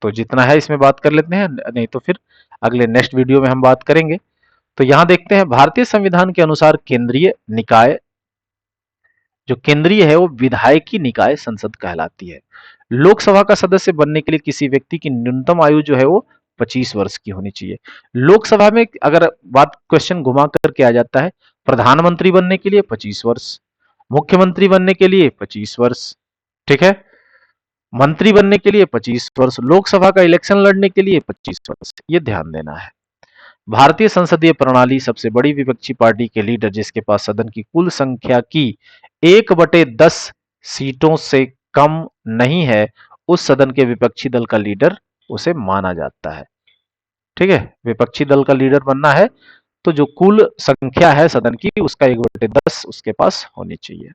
तो जितना है इसमें बात कर लेते हैं, नहीं तो फिर अगले नेक्स्ट वीडियो में हम बात करेंगे। तो यहां देखते हैं, भारतीय संविधान के अनुसार केंद्रीय निकाय, जो केंद्रीय है वो विधायकी निकाय संसद कहलाती है। लोकसभा का सदस्य बनने के लिए किसी व्यक्ति की न्यूनतम आयु जो है वो 25 वर्ष की होनी चाहिए। लोकसभा में अगर बात क्वेश्चन घुमा करके आ जाता है, प्रधानमंत्री बनने के लिए 25 वर्ष, मुख्यमंत्री बनने के लिए 25 वर्ष, ठीक है? मंत्री बनने के लिए 25 वर्ष, लोकसभा का इलेक्शन लड़ने के लिए 25 वर्ष, ये ध्यान देना है। भारतीय संसदीय प्रणाली, सबसे बड़ी विपक्षी पार्टी के लीडर जिसके पास सदन की कुल संख्या की 1/10 सीटों से कम नहीं है, उस सदन के विपक्षी दल का लीडर उसे माना जाता है, ठीक है? विपक्षी दल का लीडर बनना है तो जो कुल संख्या है सदन की उसका 1/10 उसके पास होनी चाहिए।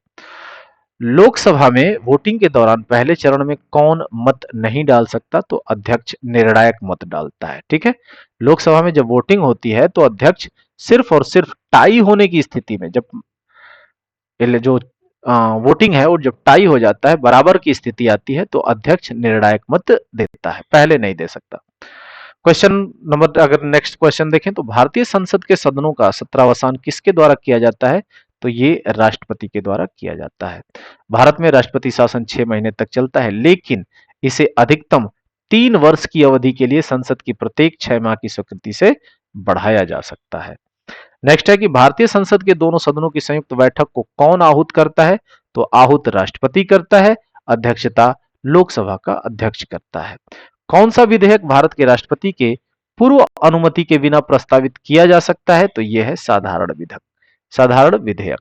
लोकसभा में वोटिंग के दौरान पहले चरण में कौन मत नहीं डाल सकता? तो अध्यक्ष निर्णायक मत डालता है, ठीक है? लोकसभा में जब वोटिंग होती है तो अध्यक्ष सिर्फ और सिर्फ टाई होने की स्थिति में, जब जो वोटिंग है और जब टाई हो जाता है, बराबर की स्थिति आती है, तो अध्यक्ष निर्णायक मत देता है, पहले नहीं दे सकता। क्वेश्चन नंबर, अगर नेक्स्ट क्वेश्चन देखें तो भारतीय संसद के सदनों का सत्रावसान किसके द्वारा किया जाता है? तो ये राष्ट्रपति के द्वारा किया जाता है। भारत में राष्ट्रपति शासन 6 महीने तक चलता है, लेकिन इसे अधिकतम 3 वर्ष की अवधि के लिए संसद की प्रत्येक 6 माह की स्वीकृति से बढ़ाया जा सकता है। नेक्स्ट है कि भारतीय संसद के दोनों सदनों की संयुक्त बैठक को कौन आहूत करता है? तो आहूत राष्ट्रपति करता है, अध्यक्षता लोकसभा का अध्यक्ष करता है। कौन सा विधेयक भारत के राष्ट्रपति के पूर्व अनुमति के बिना प्रस्तावित किया जा सकता है? तो यह है साधारण विधेयक, साधारण विधेयक।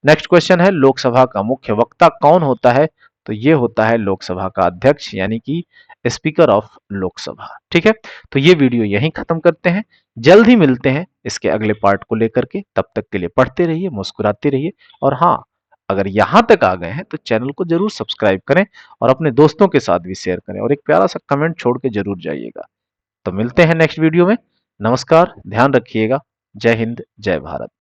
नेक्स्ट क्वेश्चन है, लोकसभा का मुख्य वक्ता कौन होता है? तो ये होता है लोकसभा का अध्यक्ष, यानी कि स्पीकर ऑफ लोकसभा, ठीक है? तो ये वीडियो यहीं खत्म करते हैं, जल्द ही मिलते हैं इसके अगले पार्ट को लेकर के। तब तक के लिए पढ़ते रहिए, मुस्कुराते रहिए, और हाँ, अगर यहां तक आ गए हैं तो चैनल को जरूर सब्सक्राइब करें और अपने दोस्तों के साथ भी शेयर करें, और एक प्यारा सा कमेंट छोड़ के जरूर जाइएगा। तो मिलते हैं नेक्स्ट वीडियो में। नमस्कार, ध्यान रखिएगा। जय हिंद, जय भारत।